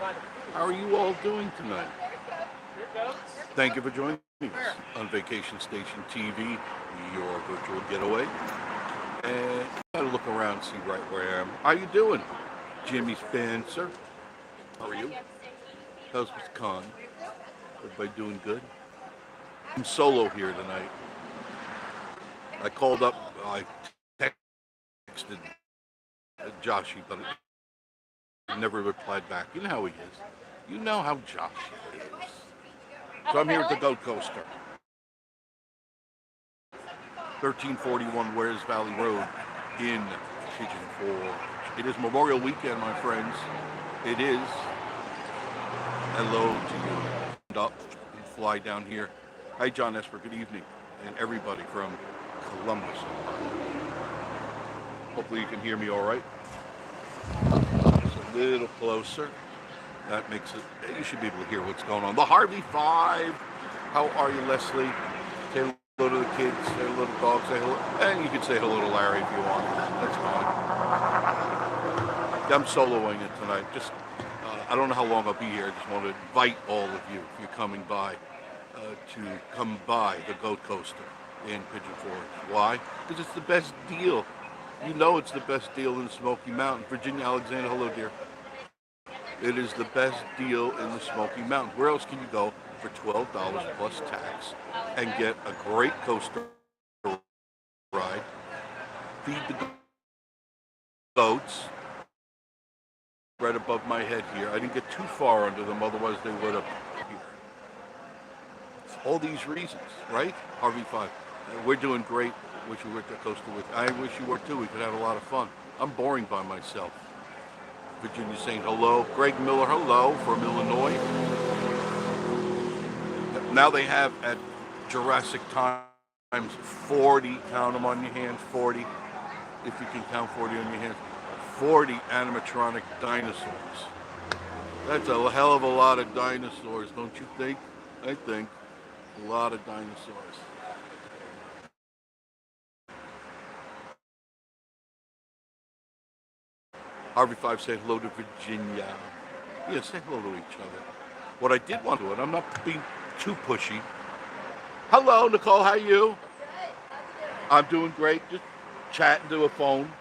How are you all doing tonight? Thank you for joining us on Vacation Station TV, your virtual getaway. And I gotta look around, see right where I am. How you doing? Jimmy Spencer. How are you? How's Wisconsin? Everybody doing good? I'm solo here tonight. I called up, I texted Joshy, but he never replied back. You know how he is. You know how Joshy is. So I'm here at the Goat Coaster. 1341 Wares Valley Road in Pigeon Forge. It is Memorial Weekend, my friends. It is. Hello to you. And up and fly down here. Hi, John Esper. Good evening. And everybody from Columbus. Hopefully you can hear me all right. Just a little closer. That makes it, you should be able to hear what's going on. The Harvey 5. How are you, Leslie? Say hello to the kids, say hello to the dogs, say hello. And you can say hello to Larry if you want. That's fine. I'm soloing it tonight. Just, I don't know how long I'll be here. I just want to invite all of you, if you're coming by, to come by the Goat Coaster in Pigeon Forge. Why? Because it's the best deal. You know it's the best deal in the Smoky Mountains. Virginia Alexander, hello, dear. It is the best deal in the Smoky Mountains. Where else can you go for $12 plus tax and get a great coaster ride, feed the goats right above my head here. I didn't get too far under them, otherwise they would have here. All these reasons, right? RV5. We're doing great. Wish you were at the coaster with. I wish you were too. We could have a lot of fun. I'm boring by myself. Virginia saying hello. Greg Miller, hello from Illinois. Now they have at Jurassic Times 40, count them on your hands, 40, if you can count 40 on your hands, 40 animatronic dinosaurs. That's a hell of a lot of dinosaurs, don't you think? I think. A lot of dinosaurs. Harvey 5 said hello to Virginia. Yeah, say hello to each other. What I did want to do, and I'm not being too pushy. Hello, Nicole, how are you? I'm doing great. Just chatting to a phone.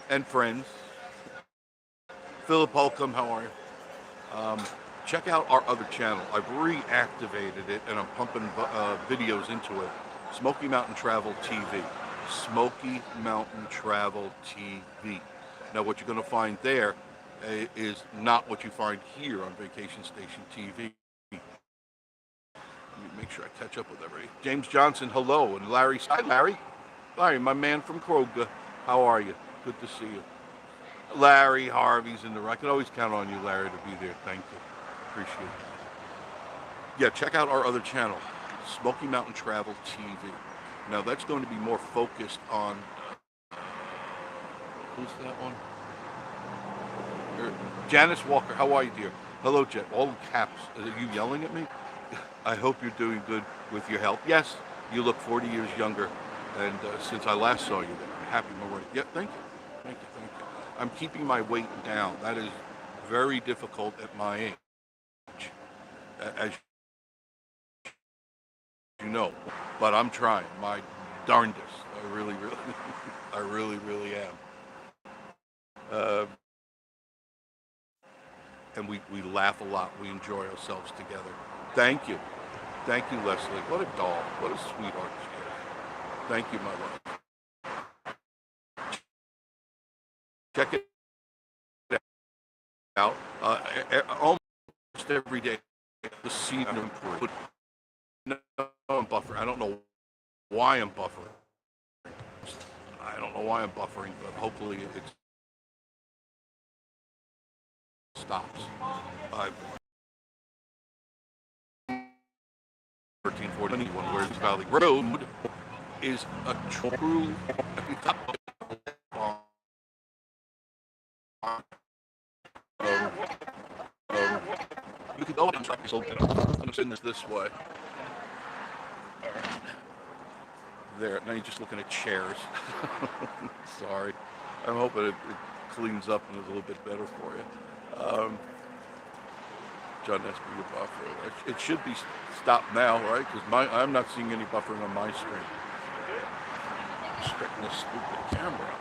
And friends. Philip Holcomb, how are you? Check out our other channel. I've reactivated it, and I'm pumping videos into it. Smoky Mountain Travel TV. Smoky Mountain Travel TV. Now, what you're going to find there is not what you find here on Vacation Station TV. Let me make sure I catch up with everybody. James Johnson, hello. And Larry, hi, Larry. Larry, my man from Kroger. How are you? Good to see you. Larry, Harvey's in the right. I can always count on you, Larry, to be there. Thank you. Appreciate it. Yeah, check out our other channel, Smoky Mountain Travel TV. Now, that's going to be more focused on... who's that one? Janice Walker, how are you, dear? Hello, Jet. All caps. Are you yelling at me? I hope you're doing good with your health. Yes, you look 40 years younger, and since I last saw you there. Happy Memorial. Yeah, thank you. Thank you, thank you. I'm keeping my weight down. That is very difficult at my age, as you know. But I'm trying my darndest. I really, I really am. And we laugh a lot. We enjoy ourselves together. Thank you. Thank you, Leslie. What a doll. What a sweetheart she is. Thank you, my love. Check it out. Almost every day, the seed improve. No, I'm buffering. I don't know why I'm buffering. I don't know why I'm buffering, but hopefully it stops. 1341 Wares Valley Road is a true... you can go and try to I'm sending this way. There, now you're just looking at chairs. Sorry. I'm hoping it cleans up and is a little bit better for you. John Esper, your buffer. It should be stopped now, right? Because I'm not seeing any buffering on my screen. Straighten this stupid camera.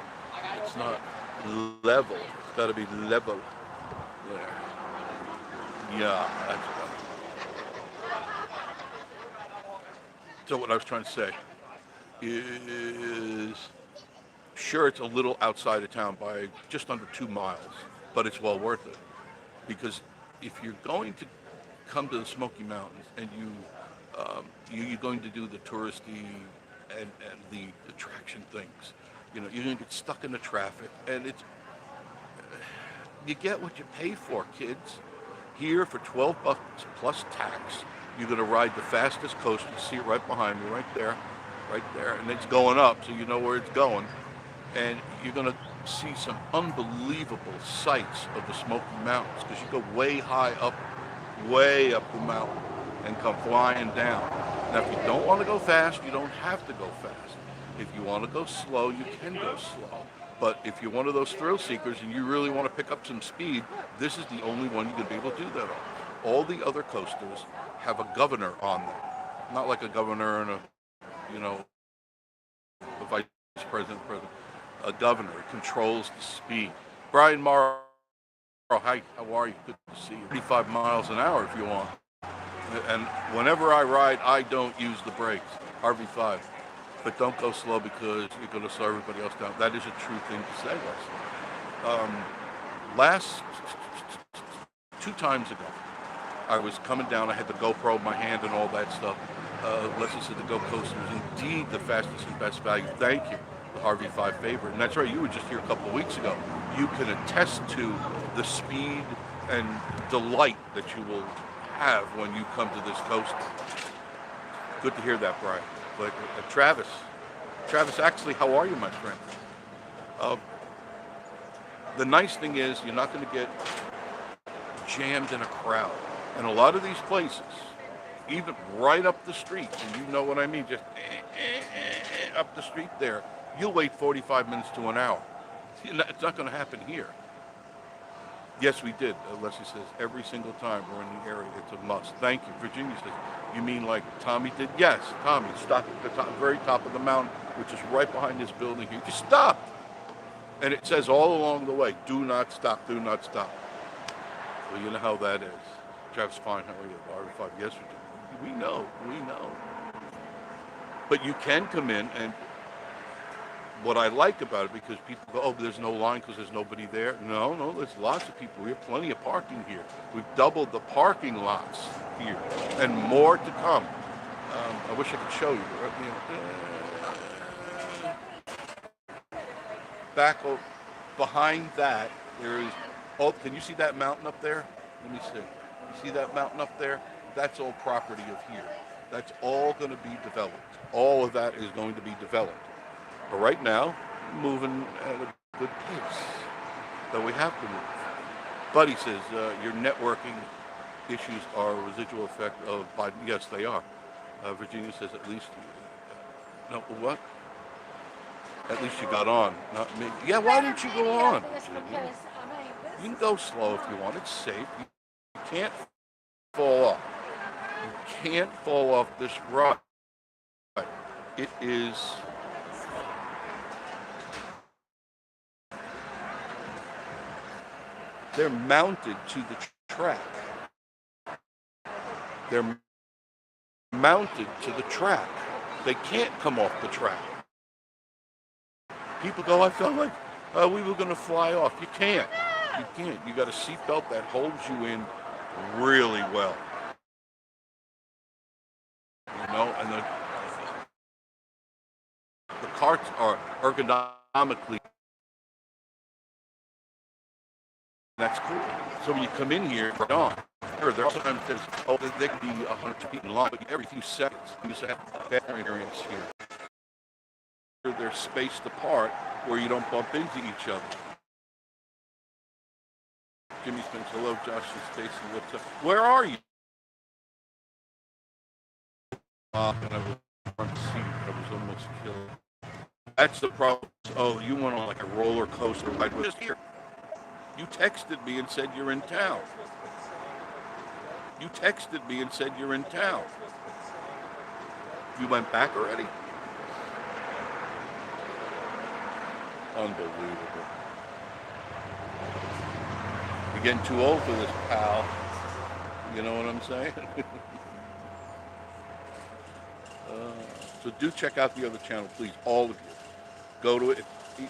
It's not level. It's got to be level. There. Yeah, that's better. So what I was trying to say is, sure, it's a little outside of town by just under 2 miles, but it's well worth it. Because if you're going to come to the Smoky Mountains and you're going to do the touristy and the attraction things, you know, you're going to get stuck in the traffic, and you get what you pay for, kids. Here for $12 plus tax, you're going to ride the fastest coaster. You see it right behind me, right there, and it's going up, so you know where it's going. And you're going to see some unbelievable sights of the Smoky Mountains, because you go way up the mountain and come flying down. Now, if you don't want to go fast, you don't have to go fast. If you want to go slow, you can go slow. But if you're one of those thrill seekers and you really want to pick up some speed, this is the only one you're going to be able to do that on. All the other coasters have a governor on them. Not like a governor and a vice president. A governor. It controls the speed. Brian Morrow, hi, how are you? Good to see you. 35 miles an hour if you want. And whenever I ride, I don't use the brakes. RV5. But don't go slow, because you're going to slow everybody else down. That is a true thing to say, Leslie. Last 2 times ago, I was coming down. I had the GoPro in my hand and all that stuff. Leslie said the Go Coaster was indeed the fastest and best value. Thank you, the RV5 favorite. And that's right, you were just here a couple of weeks ago. You can attest to the speed and delight that you will have when you come to this coaster. Good to hear that, Brian. But Travis, actually, how are you, my friend? The nice thing is you're not going to get jammed in a crowd. And a lot of these places, even right up the street, and you know what I mean, just up the street there, you'll wait 45 minutes to an hour. It's not going to happen here. Yes, we did. Leslie says, every single time we're in the area, it's a must. Thank you. Virginia says, you mean like Tommy did? Yes, Tommy stopped at the very top of the mountain, which is right behind this building here. Just stop. And it says all along the way, do not stop, do not stop. Well, you know how that is. Jeff's fine. How are you? RV5. Yes, we know. But you can come in, and what I like about it, because people go, oh, there's no line because there's nobody there. No, there's lots of people. We have plenty of parking here. We've doubled the parking lots here, and more to come. I wish I could show you. Back behind that, there is. Oh, can you see that mountain up there? Let me see. You see that mountain up there? That's all property of here. That's all going to be developed. All of that is going to be developed. But right now, moving at a good pace. So we have to move. Buddy says, your networking issues are a residual effect of Biden. Yes, they are. Virginia says, at least, no, what? At least you got on, not me. Yeah, why didn't you go on? You can go slow if you want. It's safe. You can't fall off. You can't fall off this ride. It is... They're mounted to the track. They're mounted to the track. They can't come off the track. People go, I felt like we were going to fly off. You can't. You can't. You got a seatbelt that holds you in really well. You know, and the carts are ergonomically. That's cool. So when you come in here, right on. There sometimes there's, they can be 100 feet in line, but every few seconds you just have bathroom areas here. They're spaced apart where you don't bump into each other. Jimmy Spence, hello, Josh and Stacy, what's up? Where are you? And I was front seat. I was almost killed. That's the problem. Oh, you went on like a roller coaster ride. We're just here. You texted me and said you're in town. You texted me and said you're in town. You went back already? Unbelievable. You're getting too old for this, pal. You know what I'm saying? So do check out the other channel, please, all of you. Go to it.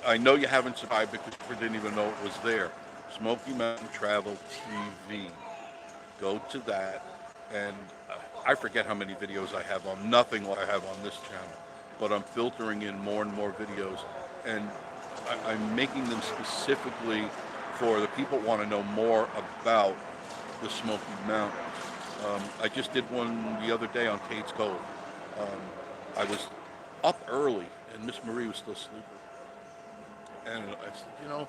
I know you haven't subscribed because you didn't even know it was there. Smoky Mountain Travel TV. Go to that, and I forget how many videos I have on, nothing like I have on this channel, but I'm filtering in more and more videos, and I'm making them specifically for the people who want to know more about the Smoky Mountains. I just did one the other day on Cade's Cove. I was up early, and Miss Marie was still sleeping. And I said, you know,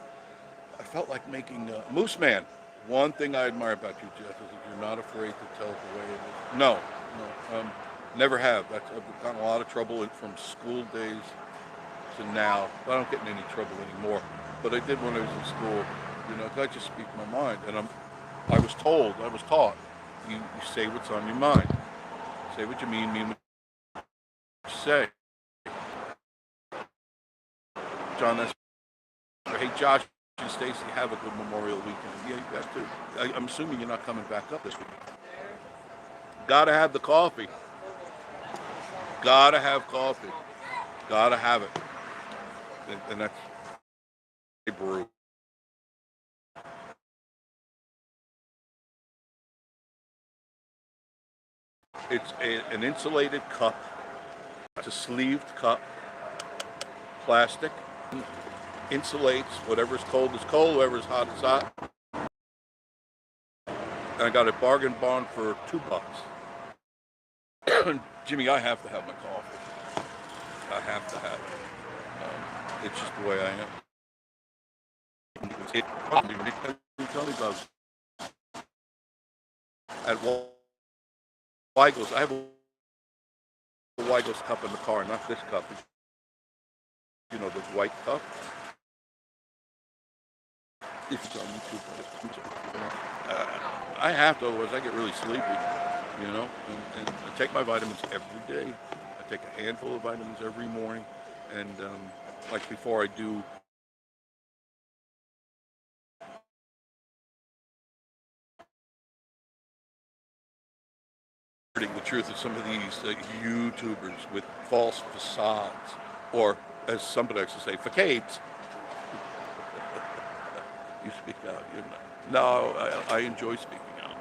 I felt like making Moose Man. One thing I admire about you, Jeff, is that you're not afraid to tell it the way it is. No, never have. I've gotten a lot of trouble from school days to now. I don't get in any trouble anymore. But I did when I was in school. You know, 'cause I just speak my mind. And I was taught, you say what's on your mind. Say what you mean what you say. John, that's... Hey, Josh and Stacy, have a good Memorial weekend. Yeah, you got to. I'm assuming you're not coming back up this week. Gotta have the coffee. Gotta have coffee. Gotta have it. And that's a brew. It's an insulated cup. It's a sleeved cup. Plastic. Insulates. Whatever's cold is cold. Whatever's hot is hot. And I got a bargain bond for $2. Jimmy, I have to have my coffee. I have to have it. It's just the way I am. Tell me about at Weigel's. I have a Weigel's cup in the car, not this cup. You know, the white cup. If it's on YouTube, I have to, otherwise I get really sleepy, you know, and I take my vitamins every day. I take a handful of vitamins every morning, and like before I do the truth of some of these YouTubers with false facades, or as somebody likes to say, facades. You speak out, you know. No, I enjoy speaking out.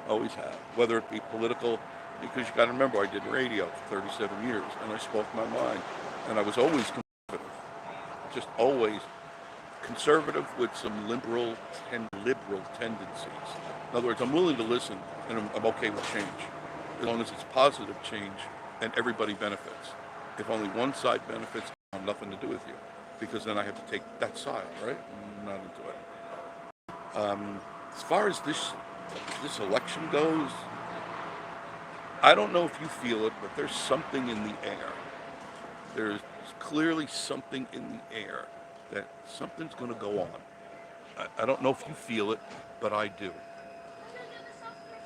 Always have. Whether it be political, because you got to remember, I did radio for 37 years, and I spoke my mind. And I was always conservative. Just always conservative with some liberal tendencies. In other words, I'm willing to listen, and I'm okay with change. As long as it's positive change, and everybody benefits. If only one side benefits, I have nothing to do with you. Because then I have to take that side, right? I'm not into it. As far as this election goes, I don't know if you feel it, but there's something in the air. There's clearly something in the air that something's going to go on. I don't know if you feel it, but I do.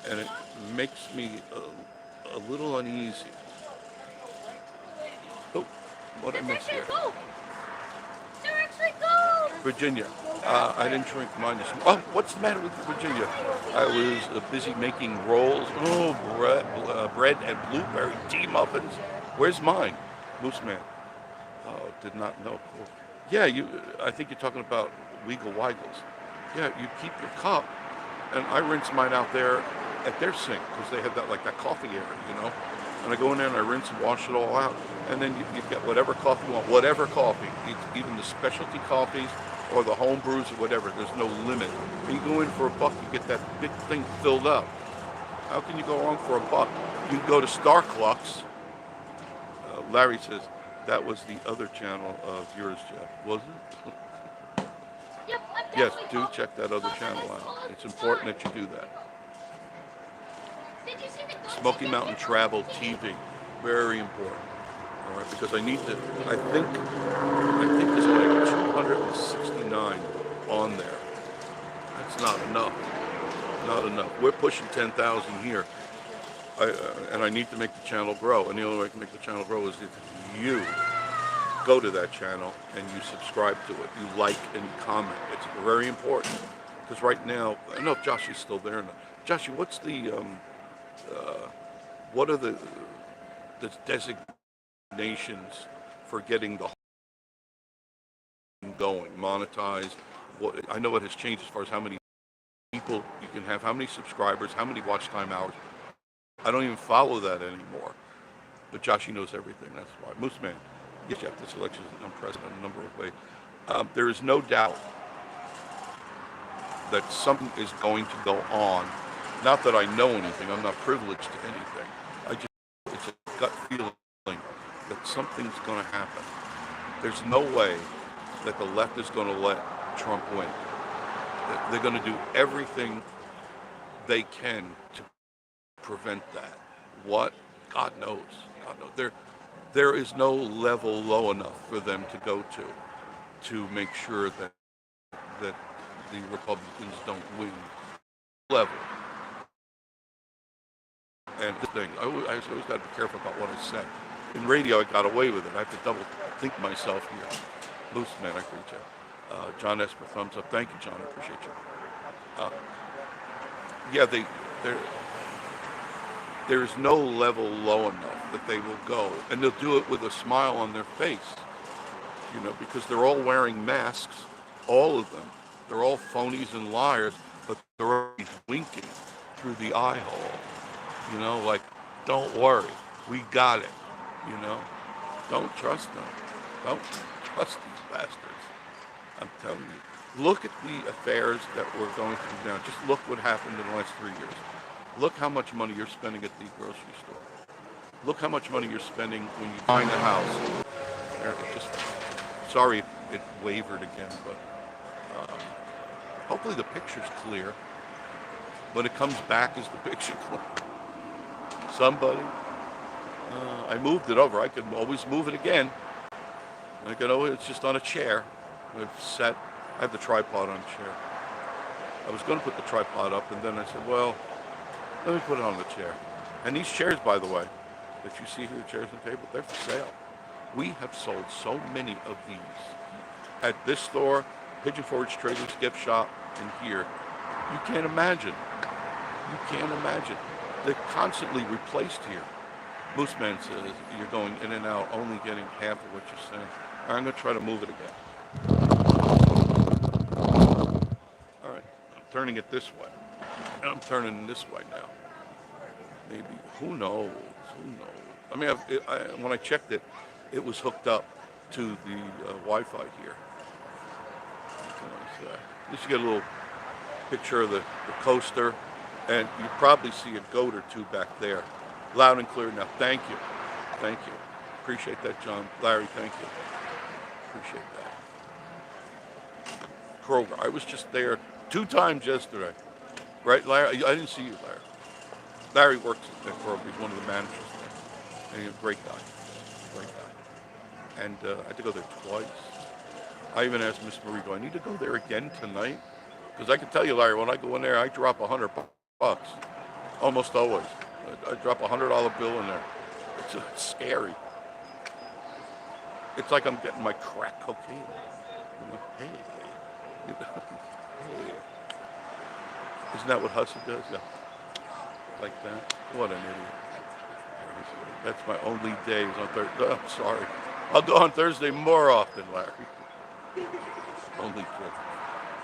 And it makes me a little uneasy. Oh, what I missed here? Virginia. I didn't drink mine this morning. Oh, what's the matter with Virginia? I was busy making rolls. Oh, bread and blueberry tea muffins. Where's mine? Moose Man. Oh, did not know. Cool. Yeah, I think you're talking about Weigel's. Yeah, you keep your cup, and I rinse mine out there at their sink because they have that coffee area, you know. And I go in there and I rinse and wash it all out. And then you get whatever coffee you want, whatever coffee, even the specialty coffees or the home brews or whatever. There's no limit. When you go in for $1, you get that big thing filled up. How can you go wrong for $1? You can go to Starclux. Larry says, that was the other channel of yours, Jeff, wasn't it? Yes, do check that other channel out. It's important that you do that. Smoky Mountain Travel TV, very important. All right, because I think there's like 269 on there. That's not enough. Not enough. We're pushing 10,000 here. And I need to make the channel grow. And the only way I can make the channel grow is if you go to that channel and you subscribe to it. You like and comment. It's very important. Because right now, I don't know if Josh is still there or not. Josh, what's the, what are the designations for getting the going, monetized? What, I know it has changed as far as how many people you can have, how many subscribers, how many watch time hours. I don't even follow that anymore. But Josh, he knows everything. That's why. Moose Man, yes, Jeff, this election is impressive in a number of ways. There is no doubt that something is going to go on. Not that I know anything. I'm not privileged to anything. It's a gut feeling that something's going to happen. There's no way that the left is going to let Trump win. They're going to do everything they can to prevent that. What? God knows. God knows. There is no level low enough for them to go to make sure that the Republicans don't win. Level. And the thing, I always got to be careful about what I say. In radio, I got away with it. I have to double think myself here. Loose man, I appreciate you. John Esper, thumbs up. Thank you, John. I appreciate you. Yeah, there is no level low enough that they will go, and they'll do it with a smile on their face, you know, because they're all wearing masks, all of them. They're all phonies and liars, but they're always winking through the eye hole, you know, like, don't worry, we got it, you know. Don't trust them. Don't trust these bastards. I'm telling you. Look at the affairs that we're going through now. Just look what happened in the last 3 years. Look how much money you're spending at the grocery store. Look how much money you're spending when you buy a house. Sorry it wavered again, but hopefully the picture's clear. When it comes back, is the picture clear? Somebody? I moved it over. I could always move it again. It's just on a chair. I have the tripod on a chair. I was going to put the tripod up, and then I said, well, let me put it on the chair. And these chairs, by the way, that you see here, chairs and tables, they're for sale. We have sold so many of these at this store, Pigeon Forge Traders Gift Shop, and here. You can't imagine. You can't imagine. They're constantly replaced here. Moose Man says you're going in and out, only getting half of what you're saying. I'm going to try to move it again. All right, I'm turning it this way. I'm turning this way now. Maybe, who knows? Who knows? I mean, when I checked it, it was hooked up to the Wi-Fi here. What can I say? Just get a little picture of the coaster, and you probably see a goat or two back there. Loud and clear now. Thank you. Thank you. Appreciate that, John. Larry, thank you. Appreciate that. Kroger. I was just there 2 times yesterday. Right, Larry? I didn't see you, Larry. Larry works at Kroger. He's one of the managers there. And he's a great guy. Great guy. And I had to go there twice. I even asked Miss Marie, do I need to go there again tonight? Because I can tell you, Larry, when I go in there, I drop $100. Almost always. I drop a $100 bill in there. It's scary. It's like I'm getting my crack cocaine. I'm like, hey. Hey. Isn't that what Hussey does? Yeah. Like that. What an idiot. That's my only days on Thursday. I'm sorry. I'll go on Thursday more often, Larry. Only kid.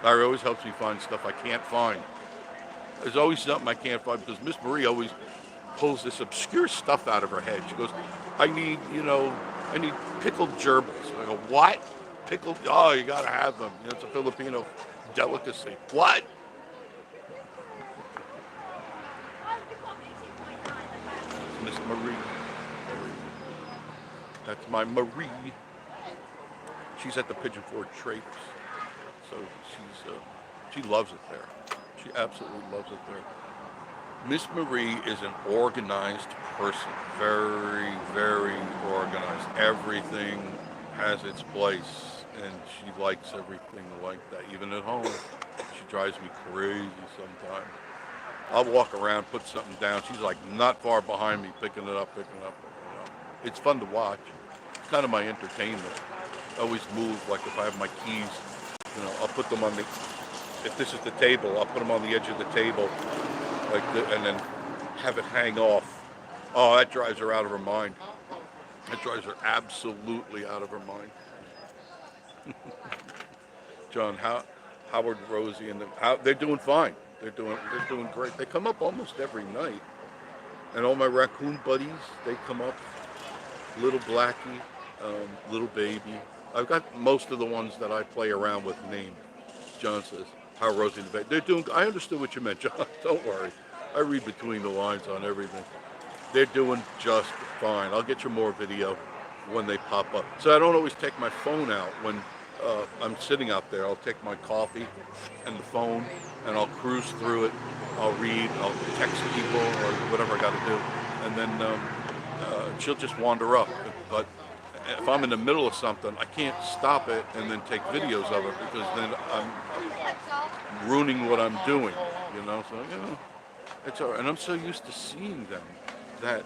Larry always helps me find stuff I can't find. There's always something I can't find because Miss Marie always pulls this obscure stuff out of her head. She goes, I need pickled gerbils. I go, what? Pickled? Oh, you got to have them. You know, it's a Filipino delicacy. What? Miss Marie. That's my Marie. She's at the Pigeon Forge Traders. So she loves it there. She absolutely loves it there. Miss Marie is an organized person. Very, very organized. Everything has its place, and she likes everything like that, even at home. She drives me crazy sometimes. I'll walk around, put something down. She's like not far behind me, picking it up, picking it up. It's fun to watch. It's kind of my entertainment. I always move, like if I have my keys, I'll put them on the, if this is the table, I'll put them on the edge of the table, and then have it hang off. Oh, that drives her out of her mind. That drives her absolutely out of her mind. John, Howard, Rosie, and they're doing fine. They're doing great. They come up almost every night, and all my raccoon buddies, they come up. Little Blackie, little Baby. I've got most of the ones that I play around with named. John says, "How Rosie and the Baby?" They're doing. I understood what you meant, John. Don't worry. I read between the lines on everything. They're doing just fine. I'll get you more video when they pop up. So I don't always take my phone out when I'm sitting out there. I'll take my coffee and the phone, and I'll cruise through it. I'll read. I'll text people or whatever I got to do, and then she'll just wander up. But if I'm in the middle of something, I can't stop it and then take videos of it, because then I'm ruining what I'm doing. So it's all right. And I'm so used to seeing them that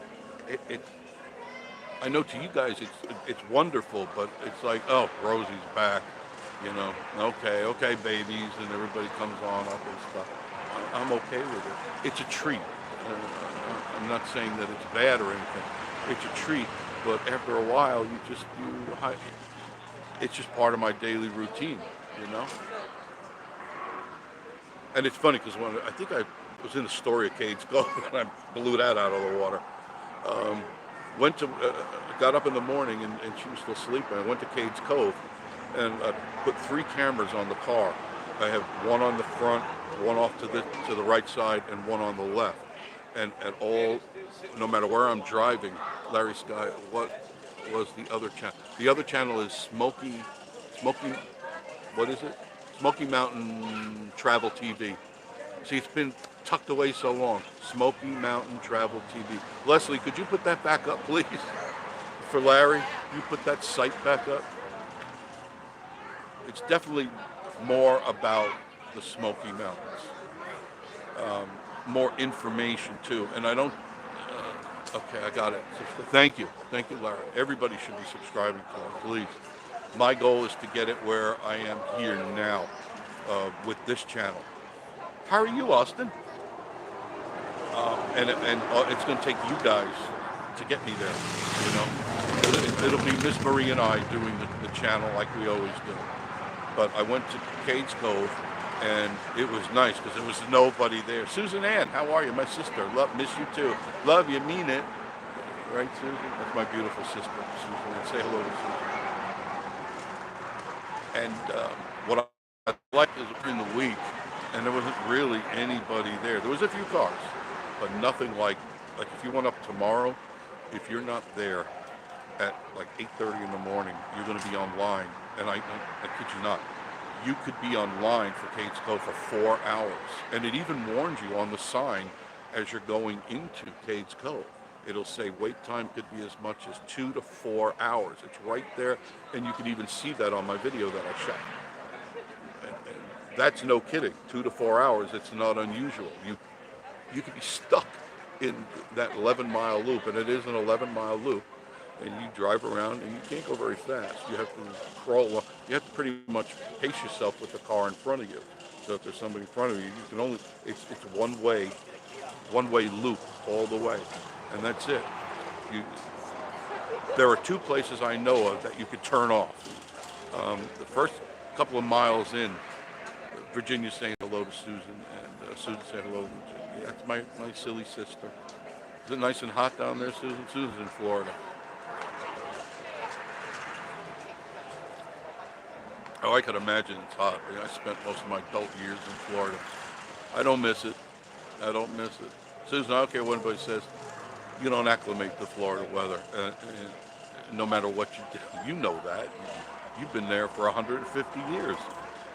I know to you guys it's wonderful, but it's like, oh, Rosie's back, okay, babies, and everybody comes on up and stuff. I'm okay with it. It's a treat. I'm not saying that it's bad or anything. It's a treat, but after a while, it's just part of my daily routine, And it's funny because I think I was in the story of Cade's Cove and I blew that out of the water. Got up in the morning and she was still sleeping. I went to Cade's Cove and I put 3 cameras on the car. I have one on the front, one off to the right side, and one on the left. And at all, no matter where I'm driving, Larry Sky, what was the other channel? The other channel is Smoky, what is it? Smoky Mountain Travel TV. See, it's been tucked away so long. Smoky Mountain Travel TV. Leslie, could you put that back up, please? For Larry, you put that site back up? It's definitely more about the Smoky Mountains. More information too, and I don't. Okay, I got it. Thank you, Larry. Everybody should be subscribing to it, please. My goal is to get it where I am here now with this channel. How are you, Austin? And it's going to take you guys to get me there. It'll be Miss Marie and I doing the channel like we always do. But I went to Cade's Cove. And it was nice because there was nobody there. Susan Ann, how are you? My sister. Miss you too. Love you, mean it. Right, Susan? That's my beautiful sister, Susan Ann. Say hello to Susan. And what I liked is in the week, and there wasn't really anybody there. There was a few cars, but nothing like if you went up tomorrow, if you're not there at like 8:30 in the morning, you're going to be online. And I kid you not. You could be online for Cade's Cove for 4 hours. And it even warns you on the sign as you're going into Cade's Cove. It'll say wait time could be as much as 2 to 4 hours. It's right there, and you can even see that on my video that I shot. And that's no kidding. 2 to 4 hours, it's not unusual. You could be stuck in that 11-mile loop, and it is an 11-mile loop. And you drive around, and you can't go very fast. You have to crawl. You have to pretty much pace yourself with the car in front of you. So if there's somebody in front of you, you can only. It's one way loop all the way, and that's it. There are 2 places I know of that you could turn off. The first couple of miles in, Virginia saying hello to Susan, and Susan saying hello to Virginia. Yeah, that's my silly sister. Is it nice and hot down there, Susan? Susan's in Florida. Oh, I could imagine it's hot. I spent most of my adult years in Florida. I don't miss it. Susan, I don't care what anybody says. You don't acclimate to Florida weather, no matter what you do. You know that. You've been there for 150 years,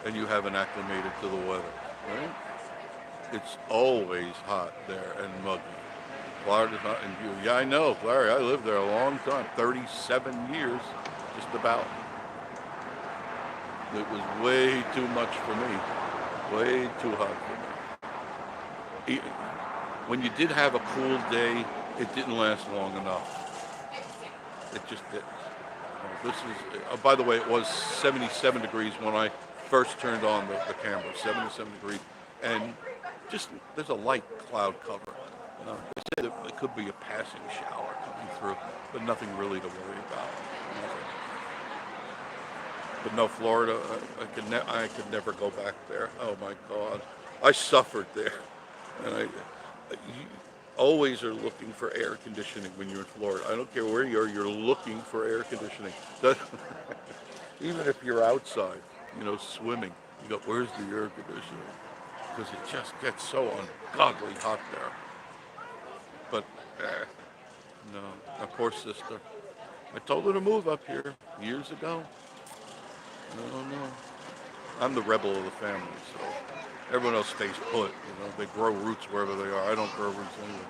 and you haven't acclimated to the weather, right? It's always hot there and muggy. Florida's hot and humid. Yeah, I know, Larry. I lived there a long time, 37 years, just about. It was way too much for me, way too hot for me. when you did have a cool day, it didn't last long enough. It just didn't. This is, by the way, it was 77 degrees when I first turned on the camera, 77 degrees. And just, there's a light cloud cover. They say that it could be a passing shower coming through, but nothing really to worry about. Nothing. But no, Florida, I could never go back there. Oh my God. I suffered there. And you always are looking for air conditioning when you're in Florida. I don't care where you are, you're looking for air conditioning. Even if you're outside, swimming, you go, where's the air conditioning? Because it just gets so ungodly hot there. But, no, of course, sister. I told her to move up here years ago. No. I'm the rebel of the family, so everyone else stays put. They grow roots wherever they are. I don't grow roots anywhere.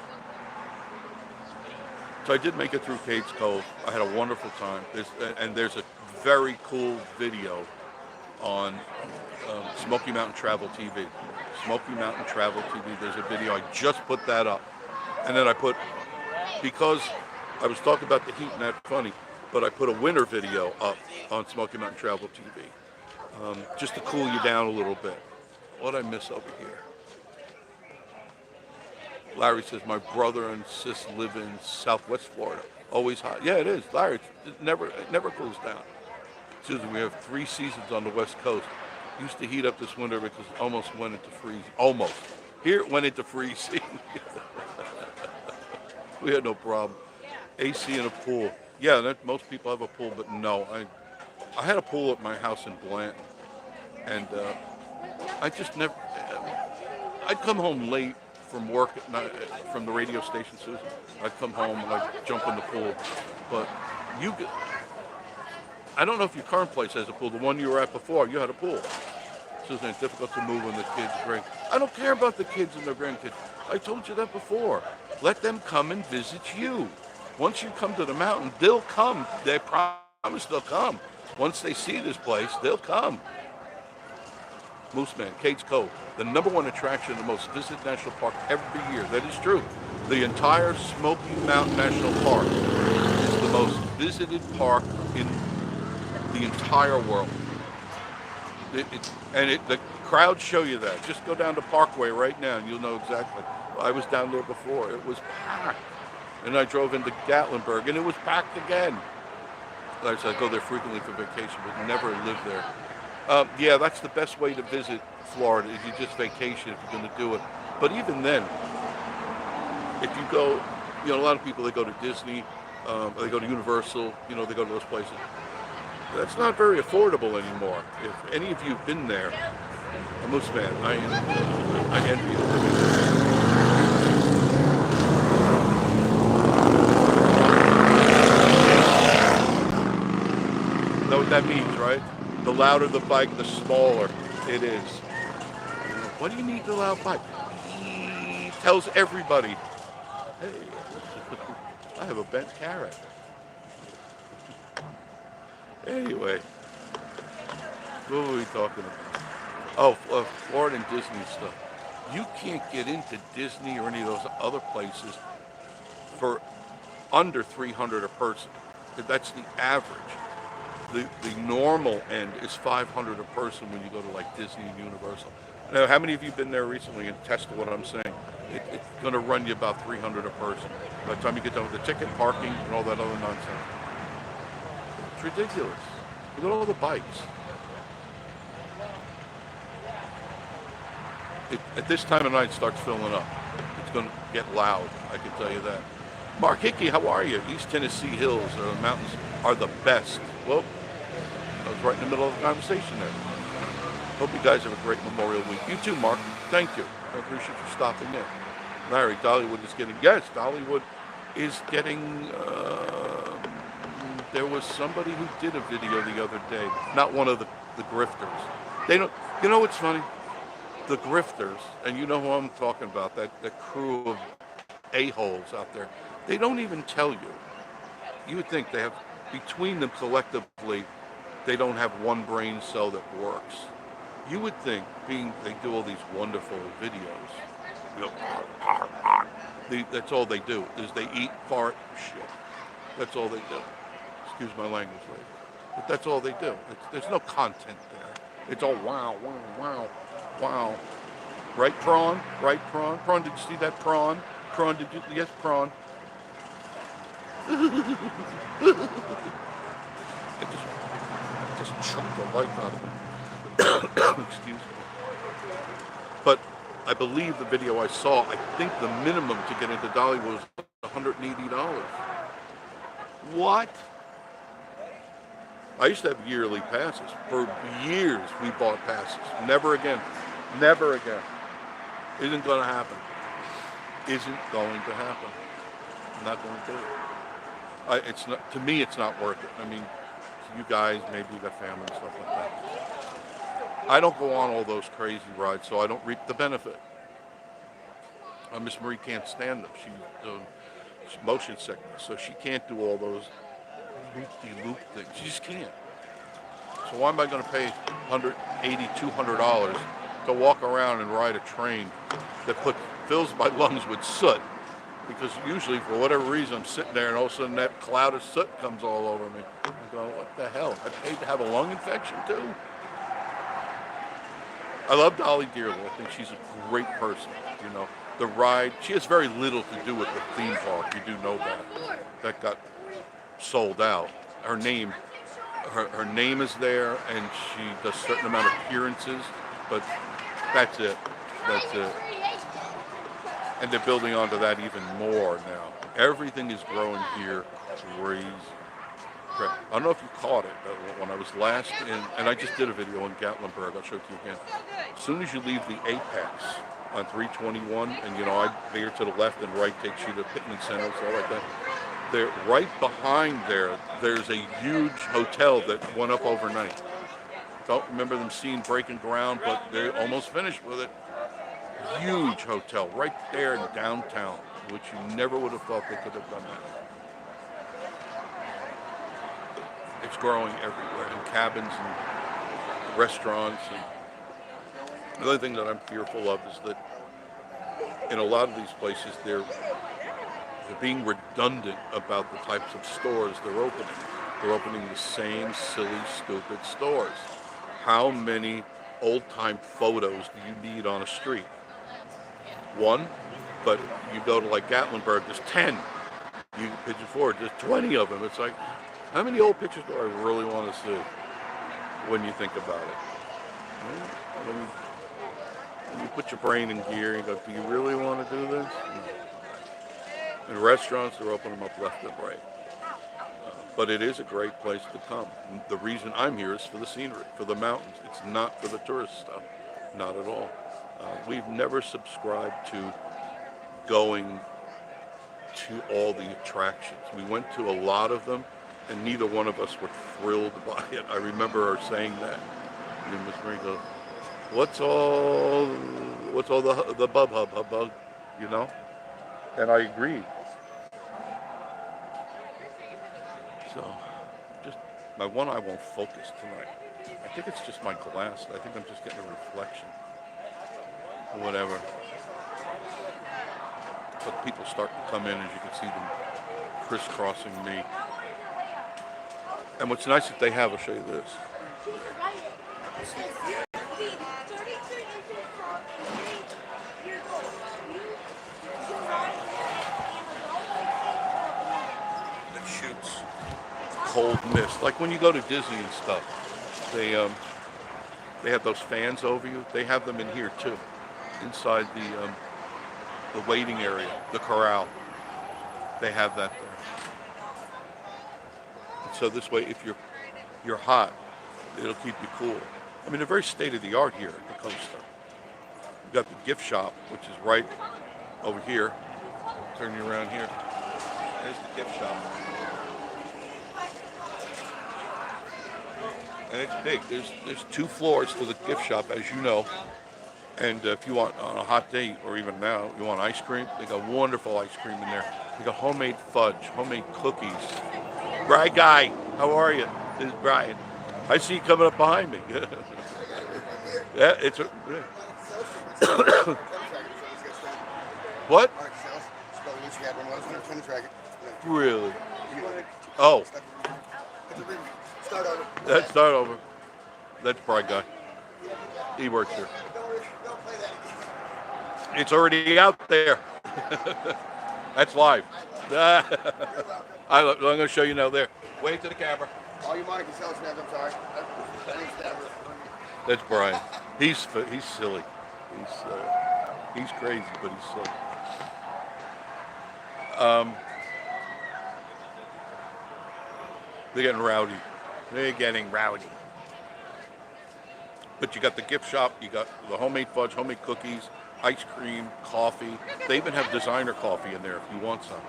So I did make it through Kade's Cove. I had a wonderful time. There's a very cool video on Smoky Mountain Travel TV. Smoky Mountain Travel TV. There's a video. I just put that up. And then because I was talking about the heat and that's funny, but I put a winter video up on Smoky Mountain Travel TV, just to cool you down a little bit. What'd I miss over here? Larry says, my brother and sis live in Southwest Florida. Always hot. Yeah, it is. Larry, it never cools down. Susan, we have 3 seasons on the West Coast. Used to heat up this winter because it almost went into freezing. Almost. Here it went into freezing. We had no problem. AC and a pool. Yeah, most people have a pool, but no. I had a pool at my house in Blanton, and I just never. I'd come home late from work at night, from the radio station, Susan. I'd come home and I'd jump in the pool, but I don't know if your current place has a pool. The one you were at before, you had a pool. Susan, it's difficult to move when the kids drink. I don't care about the kids and their grandkids. I told you that before. Let them come and visit you. Once you come to the mountain, they'll come. They promise they'll come. Once they see this place, they'll come. Moose Man, Kade's Cove, the #1 attraction, the most visited national park every year. That is true. The entire Smoky Mountain National Park is the most visited park in the entire world. The crowds show you that. Just go down to Parkway right now and you'll know exactly. I was down there before. It was packed. And I drove into Gatlinburg and it was packed again. Like I said, I go there frequently for vacation, but never live there. Yeah, that's the best way to visit Florida, is you just vacation if you're going to do it. But even then, if you go, a lot of people, they go to Disney, they go to Universal, they go to those places. That's not very affordable anymore. If any of you have been there, a Moose Man, I envy you. Know what that means, right? The louder the bike, the smaller it is. What do you need the loud bike? He tells everybody, hey, I have a bent carrot. Anyway, what were we talking about? Oh, Florida and Disney stuff. You can't get into Disney or any of those other places for under $300 a person. That's the average. The normal end is $500 a person when you go to like Disney and Universal. Now, how many of you have been there recently and tested what I'm saying? It's going to run you about $300 a person by the time you get done with the ticket, parking, and all that other nonsense. It's ridiculous. Look at all the bikes. At this time of night, it starts filling up. It's going to get loud, I can tell you that. Mark Hickey, how are you? East Tennessee hills or the mountains are the best. Well, I was right in the middle of the conversation there. Hope you guys have a great Memorial Week. You too, Mark. Thank you. I appreciate you stopping in. Larry, Dollywood is getting... Yes, Dollywood is getting... there was somebody who did a video the other day. Not one of the grifters. They don't... You know what's funny? The grifters, and you know who I'm talking about, that crew of a-holes out there, they don't even tell you. You would think they have... Between them collectively, they don't have one brain cell that works. You would think, they do all these wonderful videos, That's all they do, is they eat, fart, shit. That's all they do. Excuse my language, ladies. But that's all they do. There's no content there. It's all wow, wow, wow, wow. Right, prawn? Right, prawn? Prawn, did you see that prawn? Prawn, did you? Yes, prawn. I just choked the life out of it. Excuse me. But I believe the video I saw, I think the minimum to get into Dollywood was $180. What? I used to have yearly passes. For years we bought passes. Never again. Never again. Isn't going to happen. Isn't going to happen. Not going to. It's not, to me, it's not worth it. I mean, you guys, maybe you got family and stuff like that. I don't go on all those crazy rides, so I don't reap the benefit. Miss Marie can't stand them. She's motion sickness, so she can't do all those loop-de-loop things. She just can't. So why am I going to pay $180, $200 to walk around and ride a train that fills my lungs with soot? Because usually, for whatever reason, I'm sitting there and all of a sudden that cloud of soot comes all over me. I'm going, what the hell? I paid to have a lung infection too? I love Dolly dearly. I think she's a great person, you know. The ride, she has very little to do with the theme park. You do know that. That got sold out. Her name is there, and she does a certain amount of appearances, but that's it. That's it. And they're building onto that even more now. Everything is growing here crazy. I don't know if you caught it when I was last in, and I just did a video in Gatlinburg. I'll show it to you again. As soon as you leave the Apex on 321, and you know, I veer to the left and right takes you to picnic centers, all like that. They're right behind there. There's a huge hotel that went up overnight. Don't remember them seeing breaking ground, but they're almost finished with it. Huge hotel right there in downtown, which you never would have thought they could have done that. It's growing everywhere, in cabins and restaurants. And the other thing that I'm fearful of is that in a lot of these places, they're being redundant about the types of stores they're opening. They're opening the same silly, stupid stores. How many old-time photos do you need on a street? One, but you go to like Gatlinburg, there's 10. You Pigeon Forge, there's 20 of them. It's like, how many old pictures do I really want to see when you think about it? When you put your brain in gear and go, do you really want to do this? In restaurants, they're opening them up left and right. But it is a great place to come. The reason I'm here is for the scenery, for the mountains. It's not for the tourist stuff, not at all. We've never subscribed to going to all the attractions. We went to a lot of them, and neither one of us were thrilled by it. I remember her saying that. And Miss Marie goes, what's all the hubbub, you know? And I agreed. So, just my one eye won't focus tonight. I think it's just my glass. I think I'm just getting a reflection. Whatever. But people start to come in, as you can see them crisscrossing me. And what's nice that they have, I'll show you this. It shoots cold mist. Like when you go to Disney and stuff, they have those fans over you. They have them in here too, inside the waiting area, the corral. They have that there. And so this way, if you're hot, it'll keep you cool. I mean, they're very state-of-the-art here at the coaster. You've got the gift shop, which is right over here. Turn you around here. There's the gift shop. And it's big. There's 2 floors to the gift shop, as you know. And if you want, on a hot day, or even now, you want ice cream, they got wonderful ice cream in there. They got homemade fudge, homemade cookies. Brian Guy, how are you? This is Brian. I see you coming up behind me. Yeah, it's a... What? wish you had one of those. I'm trying to track it. Really? Oh. Start over. Let's start over. That's Bright Guy. He works here. It's already out there. That's live. I'm going to show you now there. Wave to the camera. All you Monica sales snaps, I'm sorry. That's Brian. He's silly. He's crazy, but he's silly. They're getting rowdy. They're getting rowdy. But you got the gift shop, you got the homemade fudge, homemade cookies, ice cream, coffee. They even have designer coffee in there if you want some.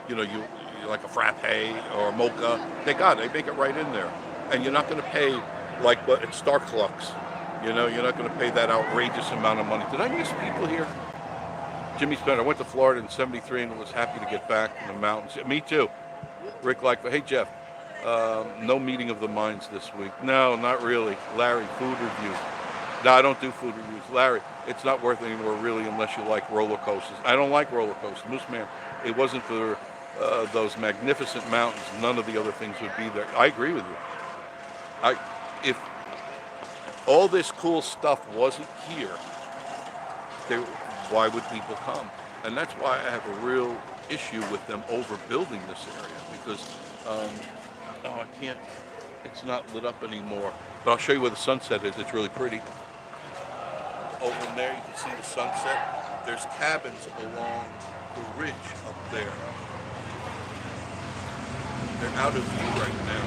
You know, you like a frappe or a mocha. They make it right in there. And you're not going to pay like what at Starbucks. You know, you're not going to pay that outrageous amount of money. Did I miss people here? Jimmy Spencer. I went to Florida in '73 and was happy to get back in the mountains. Me too. Rick Lightfoot. Hey, Jeff. No meeting of the minds this week. No, not really. Larry, food reviews. No, I don't do food reviews. Larry, it's not worth it anymore really unless you like roller coasters. I don't like roller coasters. Moose Man, it wasn't for those magnificent mountains. None of the other things would be there. I agree with you. If all this cool stuff wasn't here, why would people come? And that's why I have a real issue with them overbuilding this area because I can't, it's not lit up anymore. But I'll show you where the sunset is. It's really pretty. Over in there, you can see the sunset. There's cabins along the ridge up there. They're out of view right now.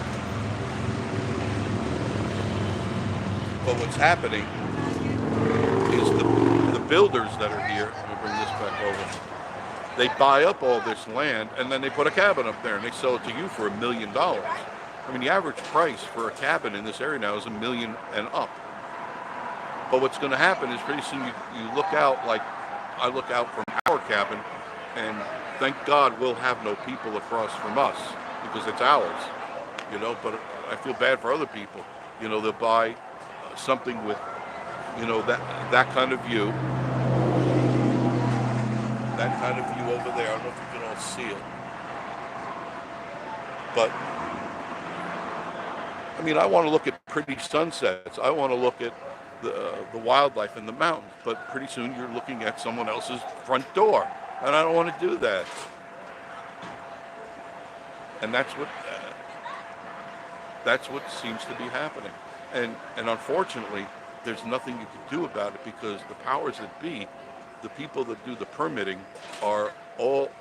But what's happening is the builders that are here, let me bring this back over, they buy up all this land and then they put a cabin up there and they sell it to you for $1 million. I mean, the average price for a cabin in this area now is $1 million and up. But what's going to happen is pretty soon you look out, like I look out from our cabin, and thank God we'll have no people across from us because it's ours, you know, but I feel bad for other people. You know, they'll buy something with, you know, that kind of view. That kind of view over there. I don't know if you can all see it. But, I mean, I want to look at pretty sunsets. I want to look at the wildlife in the mountains. But pretty soon you're looking at someone else's front door. And I don't want to do that. And that's what seems to be happening. And unfortunately, there's nothing you can do about it because the powers that be, the people that do the permitting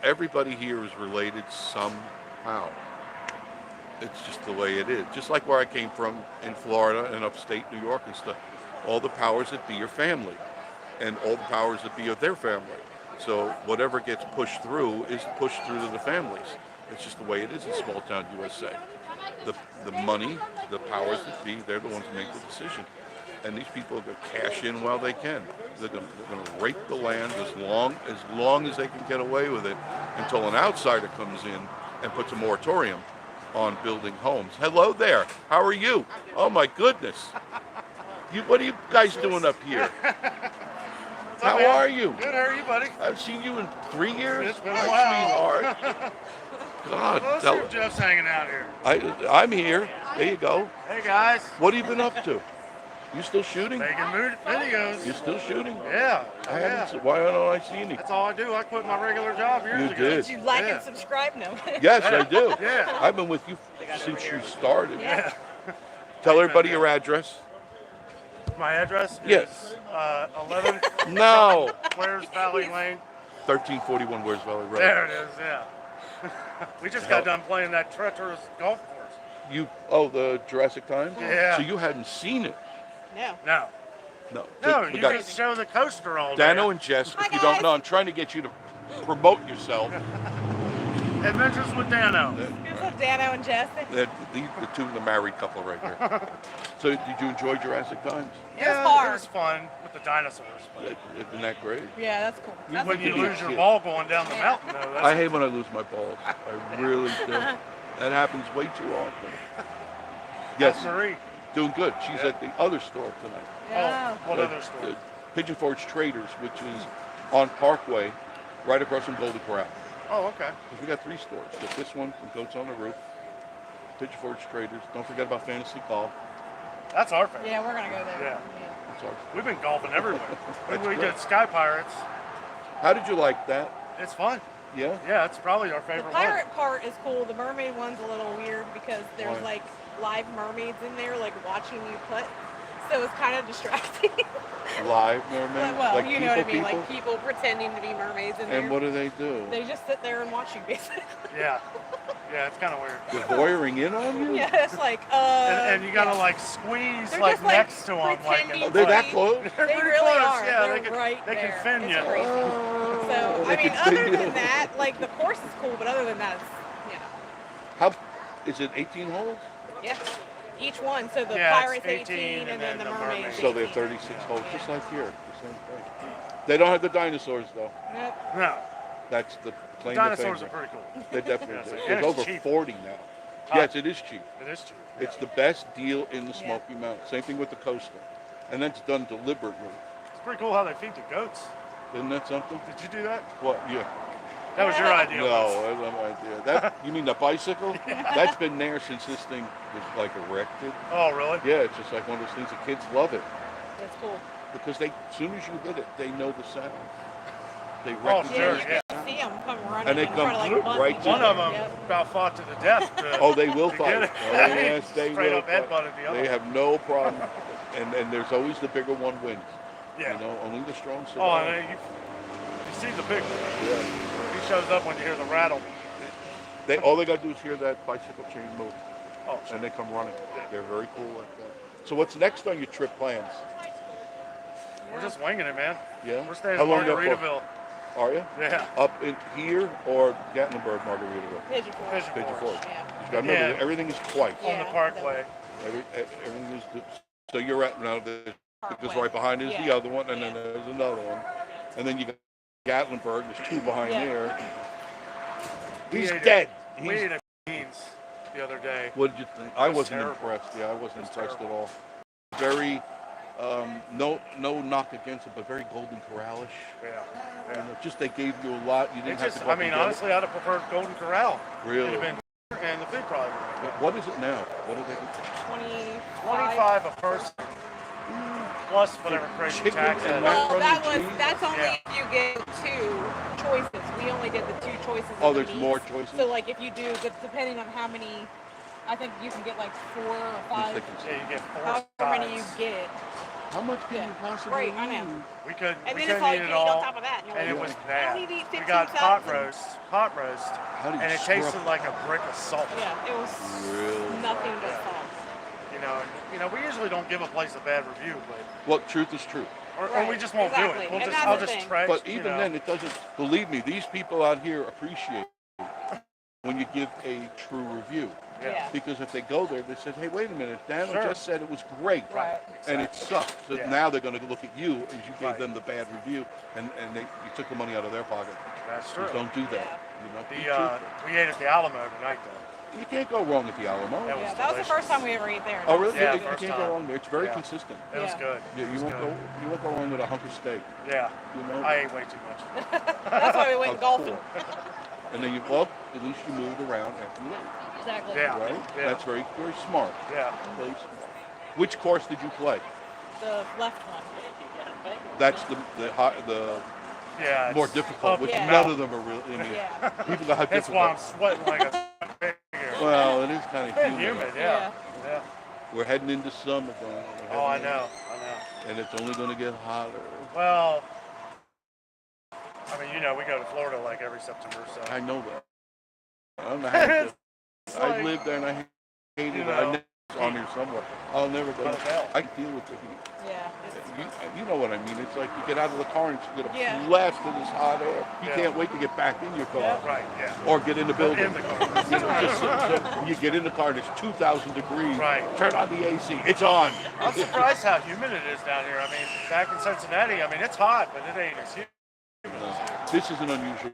everybody here is related somehow. It's just the way it is. Just like where I came from in Florida and upstate New York and stuff. All the powers that be are family. And all the powers that be are their family. So whatever gets pushed through is pushed through to the families. It's just the way it is in small town USA. The money, the powers that be, they're the ones who make the decision. And these people are going to cash in while they can. They're going to rape the land as long as they can get away with it until an outsider comes in and puts a moratorium on building homes. Hello there. How are you? Oh my goodness. What are you guys doing up here? How are you? Good. How are you, buddy? I've seen you in 3 years. It's been a while. Sweetheart. God. Well, Jeff's hanging out here. I'm here. There you go. Hey guys. What have you been up to? You still shooting? Making videos. You still shooting? Yeah. Why don't I see any? That's all I do. I quit my regular job years ago. Did. You like and subscribe now? Yes, I do. Yeah. I've been with you since you started. Yeah. Tell everybody your address. My address Yes. is 11 No. Wares Valley Lane. 1341 Wares Valley Road. There it is, yeah. We just got done playing that treacherous golf course. The Jurassic Time? Yeah. So you hadn't seen it? No. No. No, We you got just show the coaster all day. Dano and Jess, if you don't know, I'm trying to get you to promote yourself. Adventures with Dano. Here's up Dano and Jess. The married couple right there. So did you enjoy Jurassic Times? Yeah, hard. it was fun with the dinosaurs. Isn't that great? Yeah, that's cool. That's When you cool. lose your ball going down the mountain, though. I hate when I lose my balls. I really do. That happens way too often. Yes, That's Marie. doing good. She's at the other store tonight. Yeah. Oh, what other store? Pigeon Forge Traders, which is on Parkway, right across from Golden Corral. Oh, okay. Because we got 3 stores. We got this one from Goats on the Roof, Pigeon Forge Traders. Don't forget about Fantasy Golf. That's our favorite. Yeah, we're gonna go there. Yeah. That's ours. We've been golfing everywhere. That's we great. did Sky Pirates. How did you like that? It's fun. Yeah? Yeah, it's probably our The favorite pirate part is cool. The mermaid one's a little weird because there's Why? like live mermaids in there, like watching you put. So it's kind of distracting. Live mermaid? Well, like you know what I mean, people? like people pretending to be mermaids in there. And what do they do? They just sit there and watch you, basically. one. Yeah. Yeah, it's kind of weird. They're voyeuring in on you? Yeah, it's like, And you gotta yeah. like squeeze They're like just, like, next to them, like pretending Oh, they're that to close? They're They pretty really close. are. Yeah, They're they can right they there. can fin It's you. crazy. Oh, So, they I mean, can other fin you. than that, like, the course is cool, but other than that, it's, you know, How, is it 18 holes? yeah. Each one, so the Yeah, it's pirate's 18, 18, and then the mermaid's 18. So they're 36 holes, just like here, the same thing. They don't have the dinosaurs, though. Nope. No, That's the claim dinosaurs to are fame. pretty cool. They definitely Yeah, do. and There's it's over cheap. 40 now. Huh. Yes, it is cheap. It is cheap. It's the best deal in the Yeah. Smoky Mountains. Same thing with the coaster. And that's done deliberately. It's pretty cool how they feed the goats. Isn't that something? Did you do that? What? Yeah. That was your idea. No, I have no idea. That, you mean the bicycle? That's been there since this thing was like erected. Oh, really? Yeah, it's just like one of those things. The kids love it That's cool. because they, as soon as you hit it, they know the sound. They Oh, recognize sure, Yeah, you it. can see them come running. And they try come to, like, bunt right each to One you. of them Yep. about fought to the death. Oh, they will to fight. get it. Oh, yes, they Straight will up fight. headbutted the other They one. have no problem. And there's always the bigger one wins. Yeah. You know, only the strong Oh, survive. and you see the big one. Yeah. He shows up when you hear the rattle. All they got to do is hear that bicycle chain move, Oh, and they come running. They're very cool like that. So what's next on your trip plans? we're just winging it, man. Yeah. We're staying How in long you up for? Margaritaville. Are you? Yeah. Up in here or Gatlinburg, Margaritaville? Pigeon Forge. Pigeon Pigeon Forge. Forge. Yeah. You gotta remember that everything is twice. On the Yeah, Parkway. Everything is. So you're at now. Because Parkway. right behind is the Yeah. other one, and then Yeah. there's another one, and then you got Gatlinburg. There's 2 behind Yeah. there. We He's ate dead. We ate at beans the other day. What did you think? I It was wasn't terrible. impressed. Yeah, I wasn't It was impressed terrible. at all. Very, no knock against it, but very Golden Corral-ish. Yeah. You Yeah. know, just they gave you a lot. You It didn't have just, to go I up mean, and get honestly, I'd have preferred Golden Corral. Really? It'd have been, and the food probably would have been. What is it now? What do they do? 25 a person, plus whatever crazy Chicken tax and is. Well, macaroni and cheese? that's only Yeah. if you get 2 choices. We only did the 2 choices. Oh, of the there's meats. more choices? So, like, if you do, depending on how many, I think you can get like 4 or 5. Yeah, you get 4 However many you sides. get. How much can Yeah. you possibly Right, I know. eat? We couldn't, And we then couldn't it's all eat you it can eat on all, top of that. And, you're and like, it was I bad. only need We got pot 15,000. roast, How do you and it scrub tasted like a brick of salt. Yeah, it was Really? nothing but salt. You know, we usually don't give a place a bad review, but Well, truth is truth. or we Right, just won't exactly. do it. We'll And just, that's I'll the just thing. trash. But you even know. then, it doesn't. Believe me, these people out here appreciate it when you give a true review. Yeah. Because if they go there, they said, "Hey, wait a minute, Daniel Sure. just said it was great, Right. and it sucked." So Yeah. now they're going to look at you as you gave Right. them the bad review, and you took the money out of their pocket. That's true. Just don't do that. Yeah. You know, be The truthful. we ate at the Alamo tonight though. You can't go wrong at the Alamo. That was Yeah, that was the first delicious. time we ever ate there. Oh, really? Yeah, you first can't time. go wrong there. It's very Yeah. consistent. It was Yeah. good. Yeah, It you was won't good. go. You won't go wrong with a hunk of steak. Yeah. You know. I ate way too much. That's why we went Of golfing. course. And then at least you moved around after you ate, Exactly. Yeah. right? Yeah. That's very, very smart. Yeah. Very smart. Which course did you play? The left one. That's the Yeah. more it's difficult, up which and none down. of them are really. I mean, Yeah. people got That's why I'm difficult. sweating like a pig here. Well, it is kind It's of been humid, yeah. Yeah. We're heading into summer, Brian. We're Oh, I heading know. in, and it's only going to get hotter. Well, I mean, you know, we go to Florida like every September, so. I know that. I don't know how to do it. It's I like, lived there and I hated you it. know, I know it's on here somewhere. I'll never go. What the hell? I deal with the heat. Yeah. You know what I mean. It's like you get out of the car and you get a Yeah. blast of this hot air. You Yeah. can't wait to get back in your car. Yeah. Right, yeah. Or get in the building. In the car. You know, so you get in the car and it's 2,000 degrees. Right. Turn on the AC. It's on. I'm surprised how humid it is down here. I mean, back in Cincinnati, I mean, it's hot, but it ain't as humid. This is an unusual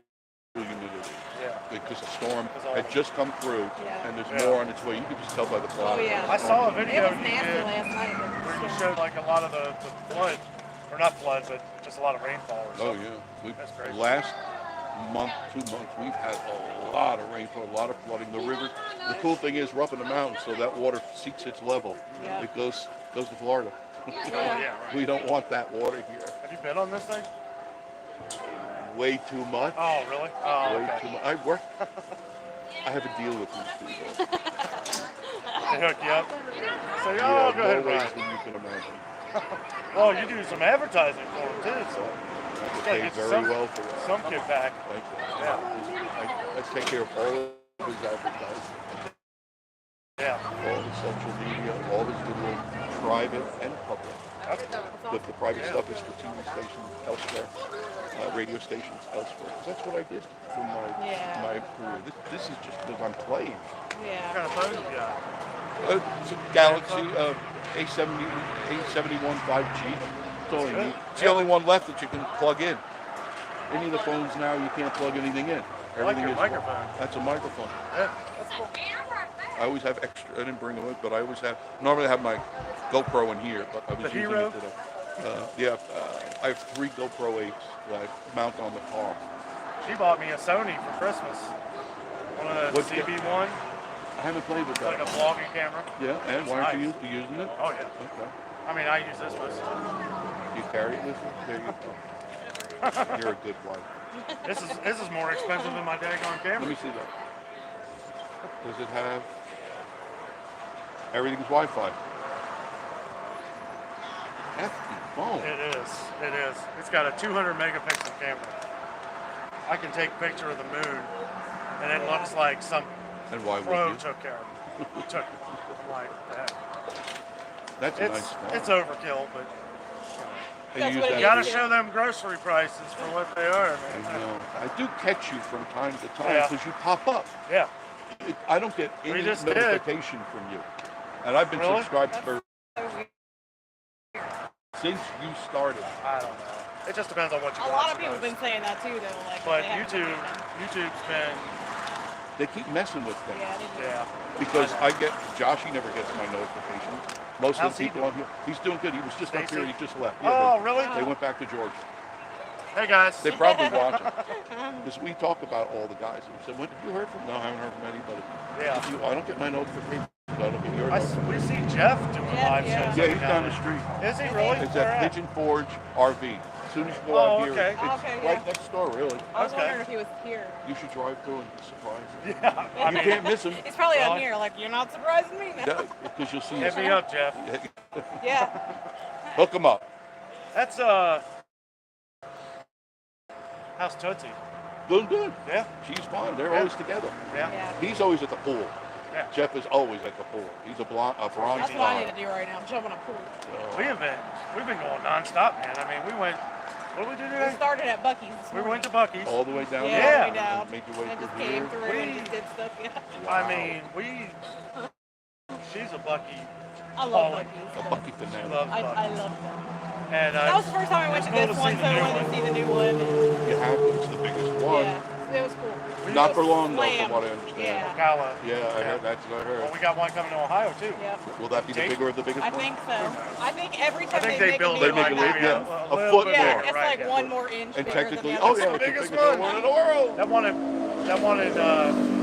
humidity Yeah. because the storm It's all- had just come through Yeah. and there's Yeah. more on its way. You can just tell by the Oh, cloud. yeah. I saw a It video was you nasty did last night. where you showed like a lot of the flood, or not flood, but just a lot of rainfall or Oh something. yeah. That's crazy. month, 2 months, we've had a lot of rainfall, a lot of flooding. The river, the cool thing is we're up in the mountains, so that water seeks its level. Yeah. It goes to Florida. Yeah, right. We don't want that water here. Have you been on this thing? Way too much. Oh, really? Oh, Way okay. too much. I have a deal with these people. They hook you up. Say, Yeah, oh, go ahead, more ways Ryan. than you can imagine. Well, you do some advertising for them too, so I have to gotta pay get very some- well for that. some kickback. Thank you. Yeah. I take care of all of his advertising, Yeah. all his social media, all his little private and public. That's But the private stuff is for TV stations elsewhere, radio stations elsewhere. 'Cause that's what I did for my career. This is just because I'm playing. what Yeah. kind of phone you got? It's a Galaxy A71 5G. That's all you need. It's the only one left that you can plug in. Any of the phones now, you can't plug anything in. I like your is microphone. That's a microphone. Yeah, that's cool. I always have extra. I didn't bring them with, but I always have. Normally I have my GoPro in here, but I was The using Hero? it today. I have 3 GoPro 8s that I mount on the car. She bought me a Sony for Christmas. One of the What's that? CB1, I haven't played with like a that. vlogging camera. Yeah, and why aren't you Nice. using it? Oh, yeah. Okay. I mean, I use this most of the time. You carry it with you? There you go. You're a good wife. This is more expensive than my daggone Let camera. me see that. Does it have everything's Wi-Fi? Hefty phone. It is. It is. It's got a 200 megapixel camera. I can take a picture of the moon, and it looks like some And why would pro you? took care of it. Took it. I'm like that. That's a nice phone. It's overkill, but And That's you what use it you that gotta is. for- show them grocery prices for what they are, I man. know. I do catch you from time to time Yeah. because you pop up. Yeah. I don't get any just did. notification from you. And I've been Really? subscribed for So weird. since you started. I don't know. It just depends on what you A watch. lot of people have most. been saying that too, though. Like, But they haven't YouTube's been, They keep messing with things. Yeah, they do. yeah. Because I know. Joshie never gets my notifications. Most How's of the he people on here, he's doing good. He was just up Stacy? here. He just left. Oh, really? They went back to Georgia. Hey guys. They probably watch it. Because we talk about all the guys. We said, "When have you heard from?" No, I haven't heard from anybody. Yeah. I don't get my notifications. I don't get your notifications. We see Jeff doing Yeah, live yeah. shows. Yeah, every he's now down and the street. then. Is he really? It's Where at at? Pigeon Forge RV. As soon as you go Oh, out here, okay. it's Okay, yeah. right next door, really. I was Okay. wondering if he was here. You should drive through and be surprised. Yeah. I You mean, can't miss him. He's probably Well, on here. Like, you're not surprising me now. Because you'll see hit his me up, Jeff. Yeah. Hook him up. That's how's Tootsie? Doing good. Yeah. She's fine. They're Yeah. always together. Yeah. Yeah. He's always at the pool. Yeah. Jeff is always at the pool. He's a bronze That's what I star. need to do right now. Jump in a pool. We've been going nonstop, man. I mean, what did we do We today? started at Buc-ee's this We morning. went to Buc-ee's. All the way down Yeah, there. way and down. Made your way And just through came here. through and just did stuff. Yeah. I mean, she's a Buc-ee. I love Paulie. Buc-ee's. A bucket She banana. loves I Buc-ee's. love them. And That was the first time I went to it's cool this to one, see so the I new wanted to one. see the new one. You have to. It's the biggest one. Yeah, it was cool. Not It for was long, though, from slammed. what I understand. Yeah. Ocala. Yeah, I heard. That's what I Well, heard. we got one coming to Ohio too. Yep. Will that be the bigger of the biggest I one? think so. I think every I time think they they make build a it new They like make one, it maybe yeah, a a little foot bit yeah, more. it's right, like yeah. one more inch And bigger technically, than the oh other. yeah, the it's the biggest biggest one. one in the world. That one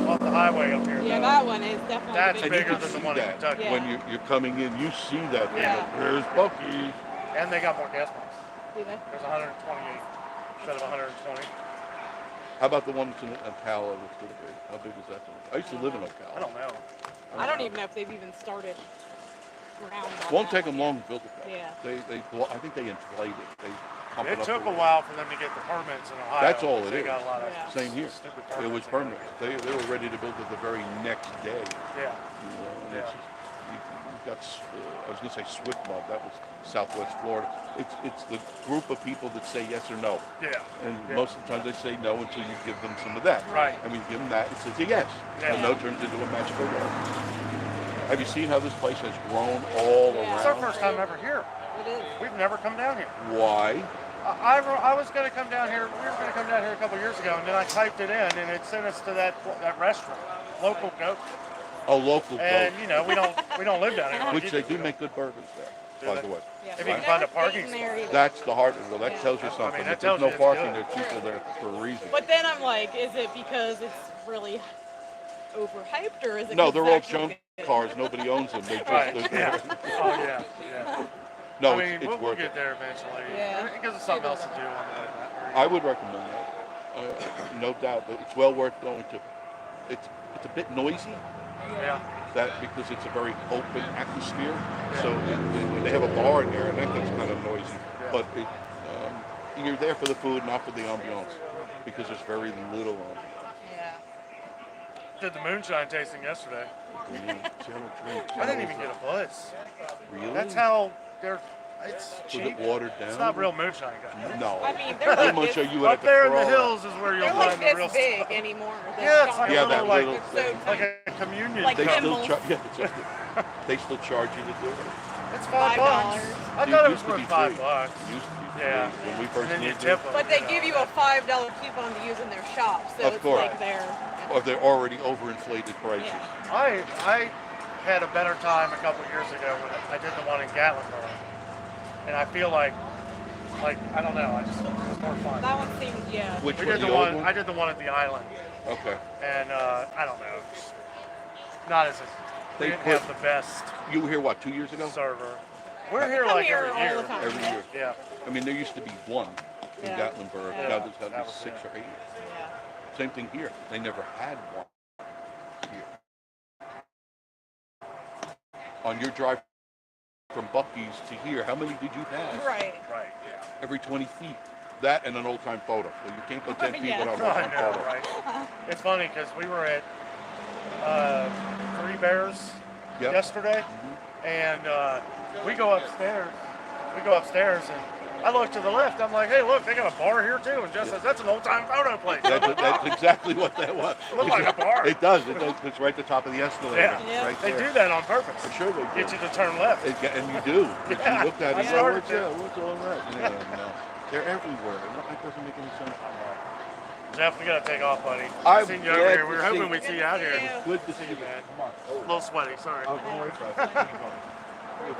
off the highway up here. Yeah, though. that one is definitely That's the And biggest. you bigger can than the see one in that Kentucky. Yeah. when you're coming in. You see that. Yeah. There's Buc-ee's. And they got more gas pumps. Do they? There's 128 instead of 120. How about the one that's in Ocala? That's going to be? How big is that? I used to live in Ocala. I don't know. I don't even know if they've even started round on Won't that take them one long to build it. Yeah. I think they inflate it. They pump It up took the- a while for them to get the permits in Ohio. That's all it They is. got a lot of Yeah. Same here. stupid It permits was they gotta permanent. They were ready to build it the very next day. get. Yeah. You know, and Yeah. it's just, you've got, I was going to say Swift Mud. That was Southwest Florida. It's the group of people that say yes or no. Yeah. And Yeah. most of the time they say no until you give them some of that. Right. And when you give them that, it says a yes. Yeah. And no turns into a magical yes. Have you seen how this place has grown all Yeah. It's our around? first time ever here. It is. We've never come down here. Why? I was going to come down here. We were going to come down here a couple years ago, and then I typed it in, and it sent us to that restaurant, Local Goat. A local And goat, you know, we don't live down here. which they do make good burgers there. do by they? the way. Yeah. If you Right. can find a Never parking stayed in there spot. either. That's the hard. Well, that Yeah. tells you I mean, something. that If there's tells no you it's parking, good. there's people there for a reason. But then I'm like, is it because it's really overhyped, or is it? No, 'Cause they're it's all actually junk good? cars. Nobody owns them. They just Right. they're Yeah. there. Oh yeah. Yeah. No, I mean, it's we'll worth get it. there eventually. Yeah. It gives us something else to do on that. I would recommend that. No doubt. But it's well worth going to. It's a bit noisy. Yeah. That because it's a very open atmosphere. Yeah. So they have a bar in there, and that gets kind of noisy. Yeah. But you're there for the food, not for the ambiance, because there's very little on. Yeah. Did the moonshine tasting yesterday. I didn't even get a buzz. Really? That's how they're. It's Was cheap. it watered down? It's not real moonshine, guys. No. I mean, they're They like must this, show you would have Up to there in the crawl hills is where you'll they're like find the this real big stuff. anymore. The Yeah, it's John like Yeah, a that little like, little They're so thing. like tiny. a communion Like They cup. still Gimbals. charge. Yeah, they still charge you to do it. It's $5. $5. I It thought it was used to worth be $5. free. Used to be free. Yeah. When we And first then you moved tip in. them. But they give you a $5 coupon to use in their shop, so Of it's course. like their. Or they're already overinflated prices. Yeah. I had a better time a couple years ago when I did the one in Gatlinburg. And I feel like I don't know, it was more fun. That one seemed, yeah. Which We one? did The the old one, one? I did the one at the island. Okay. And I don't know, not as They we didn't put- have the best You were here, what, 2 years ago? server. We're here come like here every all year. the time. Every year. Yeah. I mean, there used to be one in Yeah. Gatlinburg. Yeah. Now there's got to That be was 6 it. or 8. Yeah. Same thing here. They never had one here. On your drive from Buc-ee's to here, how many did you pass? Right. Right. Yeah. Every 20 feet. That and an old-time photo. So you can't go 10 feet Yeah. without an I old-time know, photo. right? It's funny because we were at Three Bears Yep. yesterday, and we go upstairs. And I look to the left. I'm like, hey, look, they got a bar here too. And Jess says, that's an old-time photo place. That's exactly what that was. Looked like a bar. It does. It's right at the top of the escalator. Yeah. Yeah. Right They there. do that on purpose. I'm sure they do. Get you to turn left. And you do. If Yeah, you looked at I it, started what's all that? Yeah, no. They're everywhere. It doesn't make any sense. Jeff, we gotta take off, buddy. I'm Seen you over glad here. to We were see hoping you. we'd see you out here. Good to See see you, you, man. Come on. A little sweaty, sorry. Oh, don't worry about it.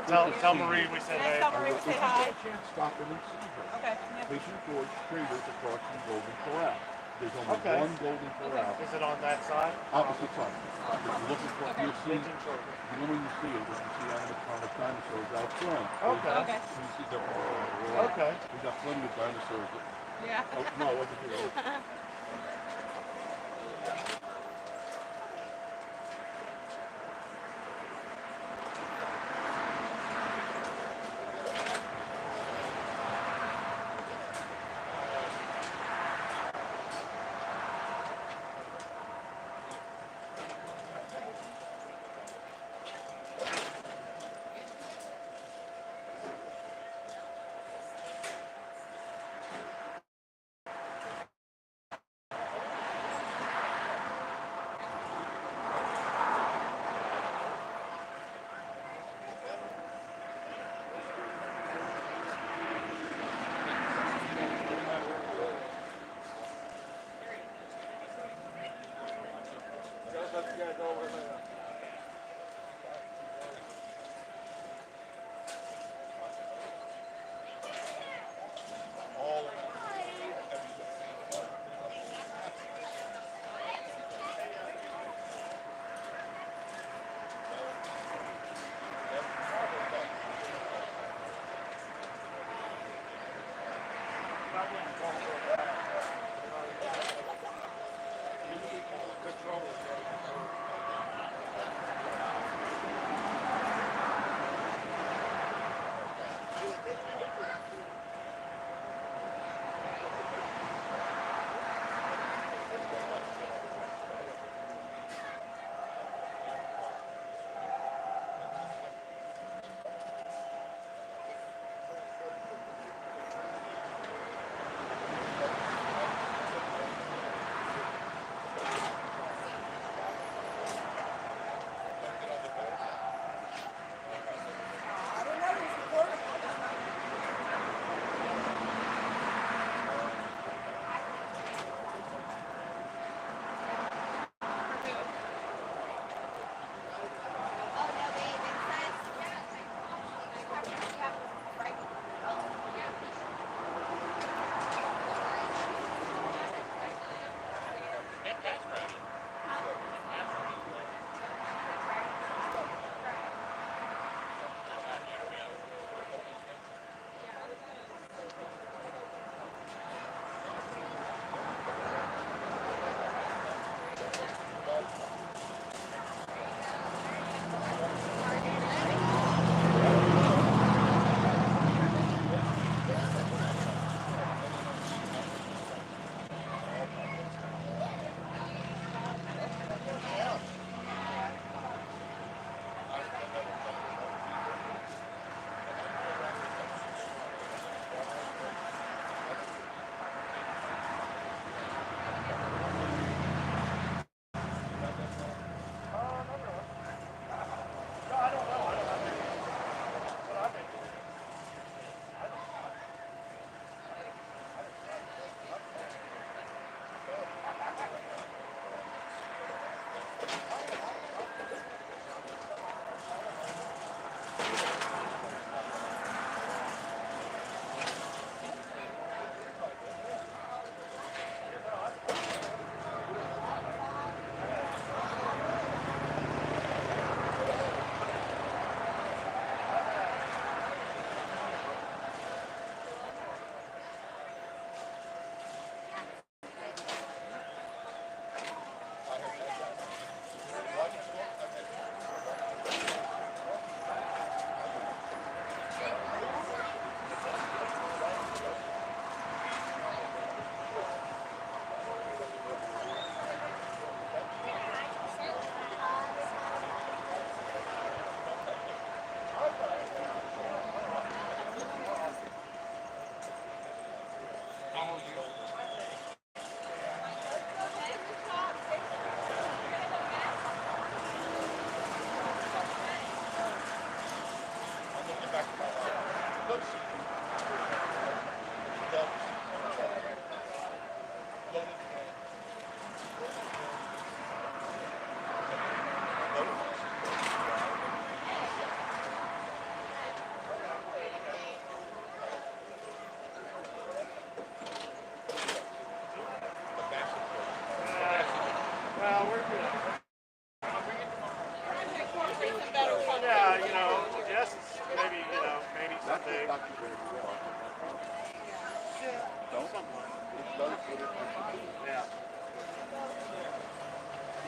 Tell Marie we said Hey, hey. tell Marie we say hi. Stop and see her. Okay. Yeah. Patient George Traders across from Golden Corral. There's only Okay. one Golden Corral. Is it on that side? Opposite side. If you're looking for you see, you know when you see it, when you see animatronic dinosaurs out front. Okay. Okay. You see them all. Okay. We got plenty of dinosaurs. Yeah. Oh, no, over here.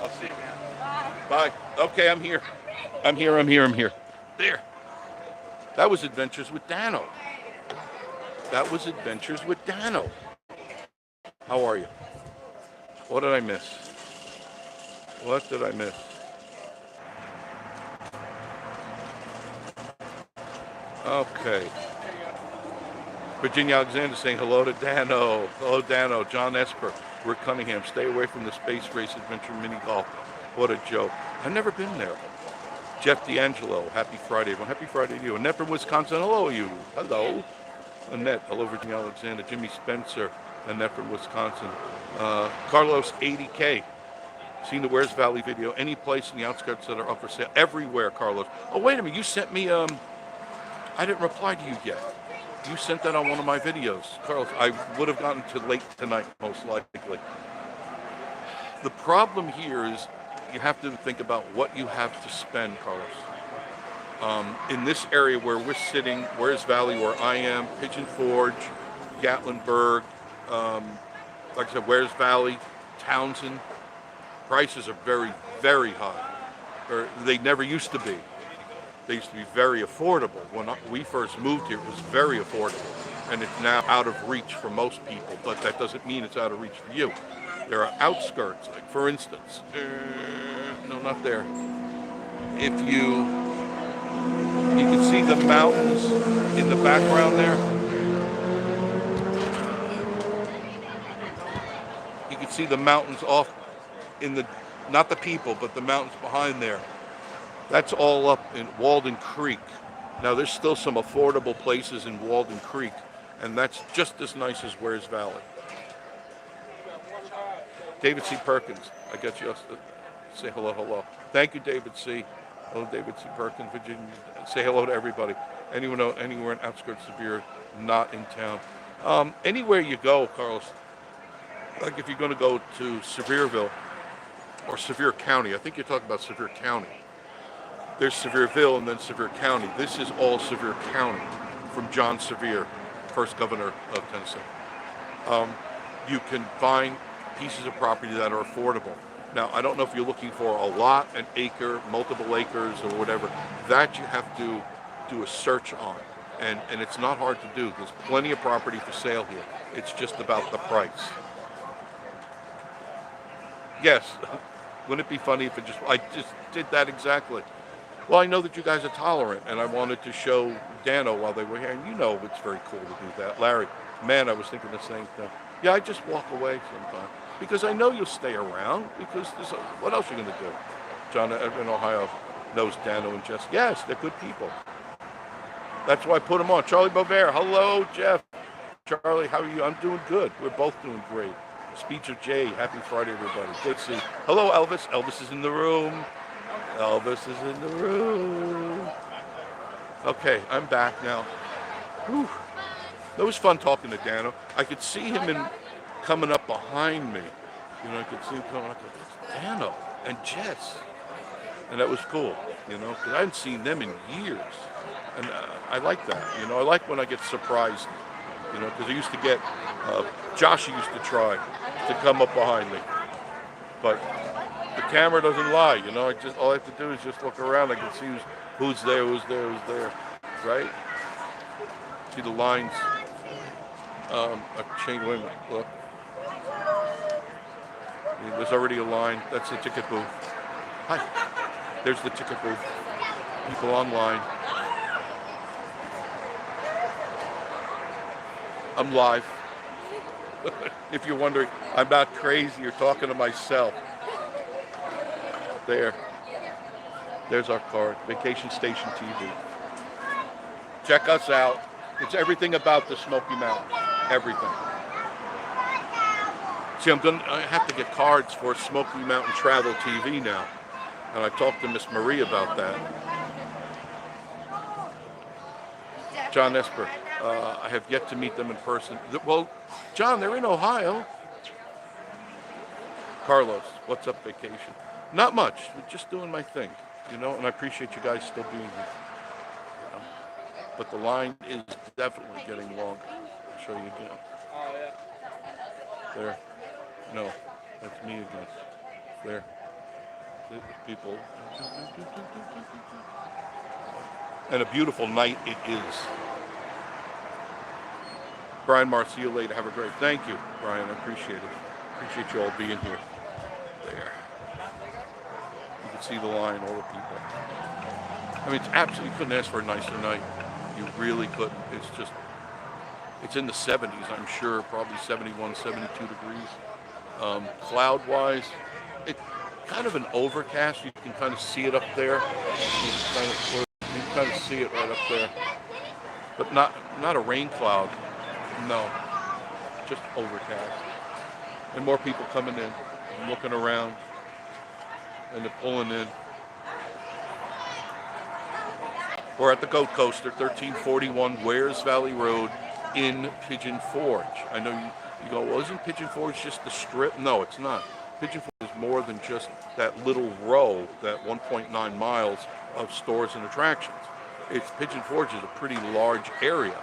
I'll see you, man. Bye. Okay, I'm here. I'm here. There. That was Adventures with Dano. How are you? What did I miss? Okay. Virginia Alexander saying hello to Dano. Hello, Dano. John Esper. Rick Cunningham. Stay away from the space race adventure mini golf. What a joke. I've never been there. Jeff D'Angelo. Happy Friday, everyone. Happy Friday to you. Annette from Wisconsin. Hello, you. Hello. Annette. Hello, Virginia Alexander. Jimmy Spencer. Annette from Wisconsin. Carlos 80K. Seen the Where's Valley video. Any place in the outskirts that are up for sale. Everywhere, Carlos. Oh, wait a minute. You sent me, I didn't reply to you yet. You sent that on one of my videos. Carlos, I would have gotten to late tonight, most likely. The problem here is you have to think about what you have to spend, Carlos. In this area where we're sitting, Where's Valley, where I am, Pigeon Forge, Gatlinburg, like I said, Where's Valley, Townsend, prices are very, very high. Or they never used to be. They used to be very affordable. When we first moved here, it was very affordable. And it's now out of reach for most people, but that doesn't mean it's out of reach for you. There are outskirts, like for instance, no, not there. If you can see the mountains in the background there. You can see the mountains off in the, not the people, but the mountains behind there. That's all up in Walden Creek. Now there's still some affordable places in Walden Creek, and that's just as nice as Where's Valley. David C. Perkins, I got you to say hello. Thank you, David C. Hello, David C. Perkins, Virginia. Say hello to everybody. Anyone know anywhere in outskirts of Severe, not in town. Anywhere you go, Carlos, like if you're going to go to Sevierville or Sevier County, I think you're talking about Sevier County. There's Sevierville and then Sevier County. This is all Sevier County from John Sevier, first governor of Tennessee. You can find pieces of property that are affordable. Now, I don't know if you're looking for a lot, an acre, multiple acres, or whatever. That you have to do a search on. And it's not hard to do. There's plenty of property for sale here. It's just about the price. Yes. Wouldn't it be funny if I just did that exactly? Well, I know that you guys are tolerant, and I wanted to show Dano while they were here, and you know it's very cool to do that. Larry, man, I was thinking the same thing. Yeah, I just walk away sometimes, because I know you'll stay around, because what else are you going to do? John in Ohio knows Dano and Jess. Yes, they're good people. That's why I put them on. Charlie Bovair, hello, Jeff. Charlie, how are you? I'm doing good. We're both doing great. Speech of Jay, happy Friday, everybody. Good to see you. Hello, Elvis. Elvis is in the room. Okay, I'm back now. Whew. That was fun talking to Dano. I could see him coming up behind me. You know, I could see him coming up. It's Dano and Jess. And that was cool, you know, because I hadn't seen them in years. And I like that, you know. I like when I get surprised, you know, because I used to get, Josh used to try to come up behind me. But the camera doesn't lie, you know. All I have to do is just look around. I can see who's there, right? See the lines. A chain women. Look, there's already a line. That's the ticket booth. Hi, there's the ticket booth. People online. I'm live. If you're wondering, I'm not crazy. You're talking to myself. There's our card, Vacation Station TV. Check us out. It's everything about the Smoky Mountains, everything. See, I have to get cards for Smoky Mountain Travel TV now, and I talked to Miss Marie about that. John Esper, I have yet to meet them in person. Well, John, they're in Ohio. Carlos, what's up, vacation? Not much, just doing my thing, you know, and I appreciate you guys still being here. You know? But the line is definitely getting longer. I'll show you again. Oh, yeah. There. No, that's me again. There. People. And a beautiful night it is. Brian Marr, see you later. Have a great. Thank you, Brian. I appreciate it. Appreciate you all being here. There. You can see the line, all the people. I mean, it's absolutely, you couldn't ask for a nicer night. You really couldn't. It's just, it's in the 70s, I'm sure, probably 71, 72 degrees. Cloud-wise, it's kind of an overcast. You can kind of see it up there. You can kind of see it right up there. But not a rain cloud. No, just overcast. And more people coming in and looking around. And they're pulling in. We're at the Goat Coaster, 1341 Wares Valley Road in Pigeon Forge. I know you go, well, isn't Pigeon Forge just the strip? No, it's not. Pigeon Forge is more than just that little row, that 1.9 miles of stores and attractions. Pigeon Forge is a pretty large area.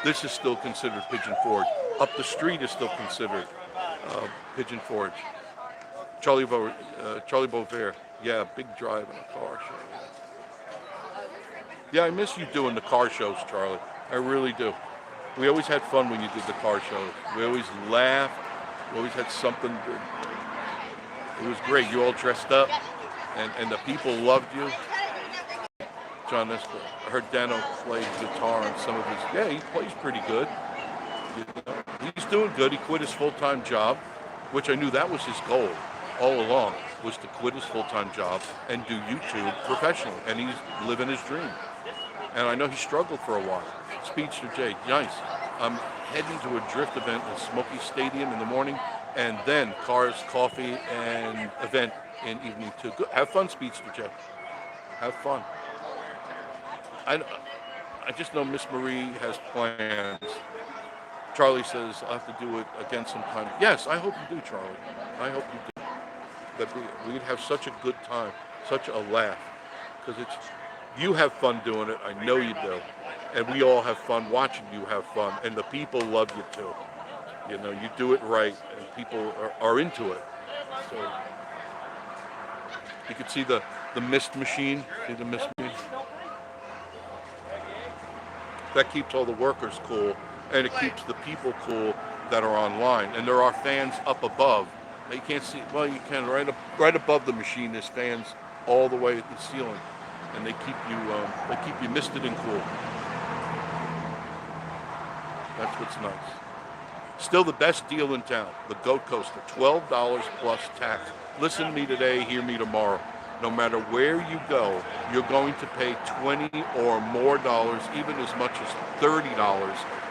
This is still considered Pigeon Forge. Up the street is still considered Pigeon Forge. Charlie Beauvais, yeah, big drive in a car show. Yeah, I miss you doing the car shows, Charlie. I really do. We always had fun when you did the car shows. We always laughed. We always had something. It was great. You all dressed up, and the people loved you. John Esper, I heard Dano play guitar on some of his. Yeah, he plays pretty good. You know, he's doing good. He quit his full-time job, which I knew that was his goal all along, was to quit his full-time job and do YouTube professionally, and he's living his dream. And I know he struggled for a while. Speedster Jay, nice. I'm heading to a drift event in Smoky Stadium in the morning, and then cars, coffee, and event in evening too. Good. Have fun, Speedster Jay. Have fun. I just know Miss Marie has plans. Charlie says I'll have to do it again sometime. Yes, I hope you do, Charlie. I hope you do. That we'd have such a good time, such a laugh, because you have fun doing it. I know you do, and we all have fun watching you have fun, and the people love you too. You know, you do it right, and people are into it. So you can see the mist machine. See the mist machine? That keeps all the workers cool, and it keeps the people that are online. And there are fans up above. You can't see, well, you can, right above the machine, there's fans all the way at the ceiling, and they keep you misted and cool. That's what's nice. Still the best deal in town, the Goat Coaster, $12 plus tax. Listen to me today, hear me tomorrow. No matter where you go, you're going to pay $20 or more, even as much as $30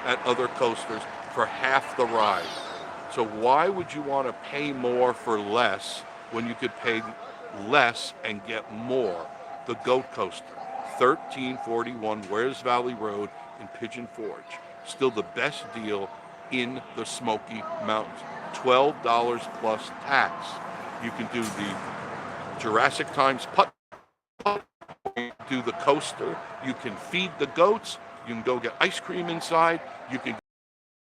at other coasters for half the ride. So why would you want to pay more for less when you could pay less and get more? The Goat Coaster, 1341 Wares Valley Road in Pigeon Forge. Still the best deal in the Smoky Mountains. $12 plus tax. You can do the Jurassic Times putt, do the coaster. You can feed the goats. You can go get ice cream inside. You can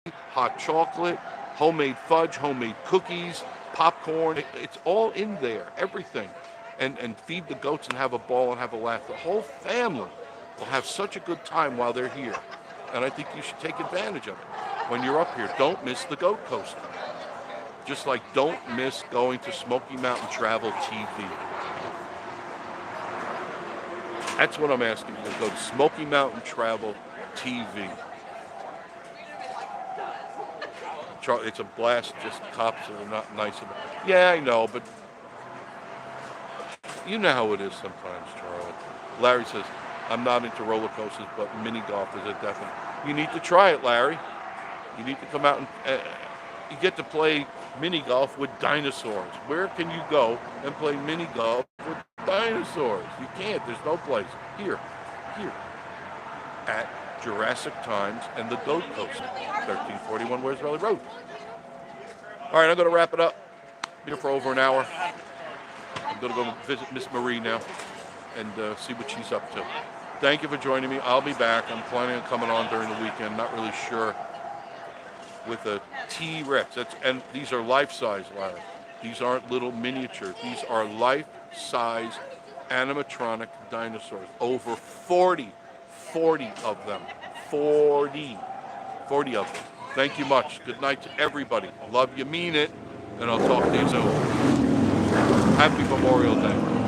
get hot chocolate, homemade fudge, homemade cookies, popcorn. It's all in there, everything. And feed the goats and have a ball and have a laugh. The whole family will have such a good time while they're here. And I think you should take advantage of it. When you're up here, don't miss the Goat Coaster. Just like don't miss going to Smoky Mountain Travel TV. That's what I'm asking you to go to Smoky Mountain Travel TV. It's a blast, just cops are not nice about it. Yeah, I know, but you know how it is sometimes, Charlie. Larry says, I'm not into roller coasters, but mini golf is a definite. You need to try it, Larry. You need to come out and you get to play mini golf with dinosaurs. Where can you go and play mini golf with dinosaurs? You can't. There's no place. Here, at Jurassic Times and the Goat Coaster, 1341 Wares Valley Road. All right, I'm going to wrap it up. Been here for over an hour. I'm going to go visit Miss Marie now and see what she's up to. Thank you for joining me. I'll be back. I'm planning on coming on during the weekend. Not really sure. With a T-Rex. And these are life-size, Larry. These aren't little miniatures. These are life-size animatronic dinosaurs. Over 40 of them. 40 of them. Thank you much. Good night to everybody. Love you, mean it. And I'll talk to you soon. Happy Memorial Day.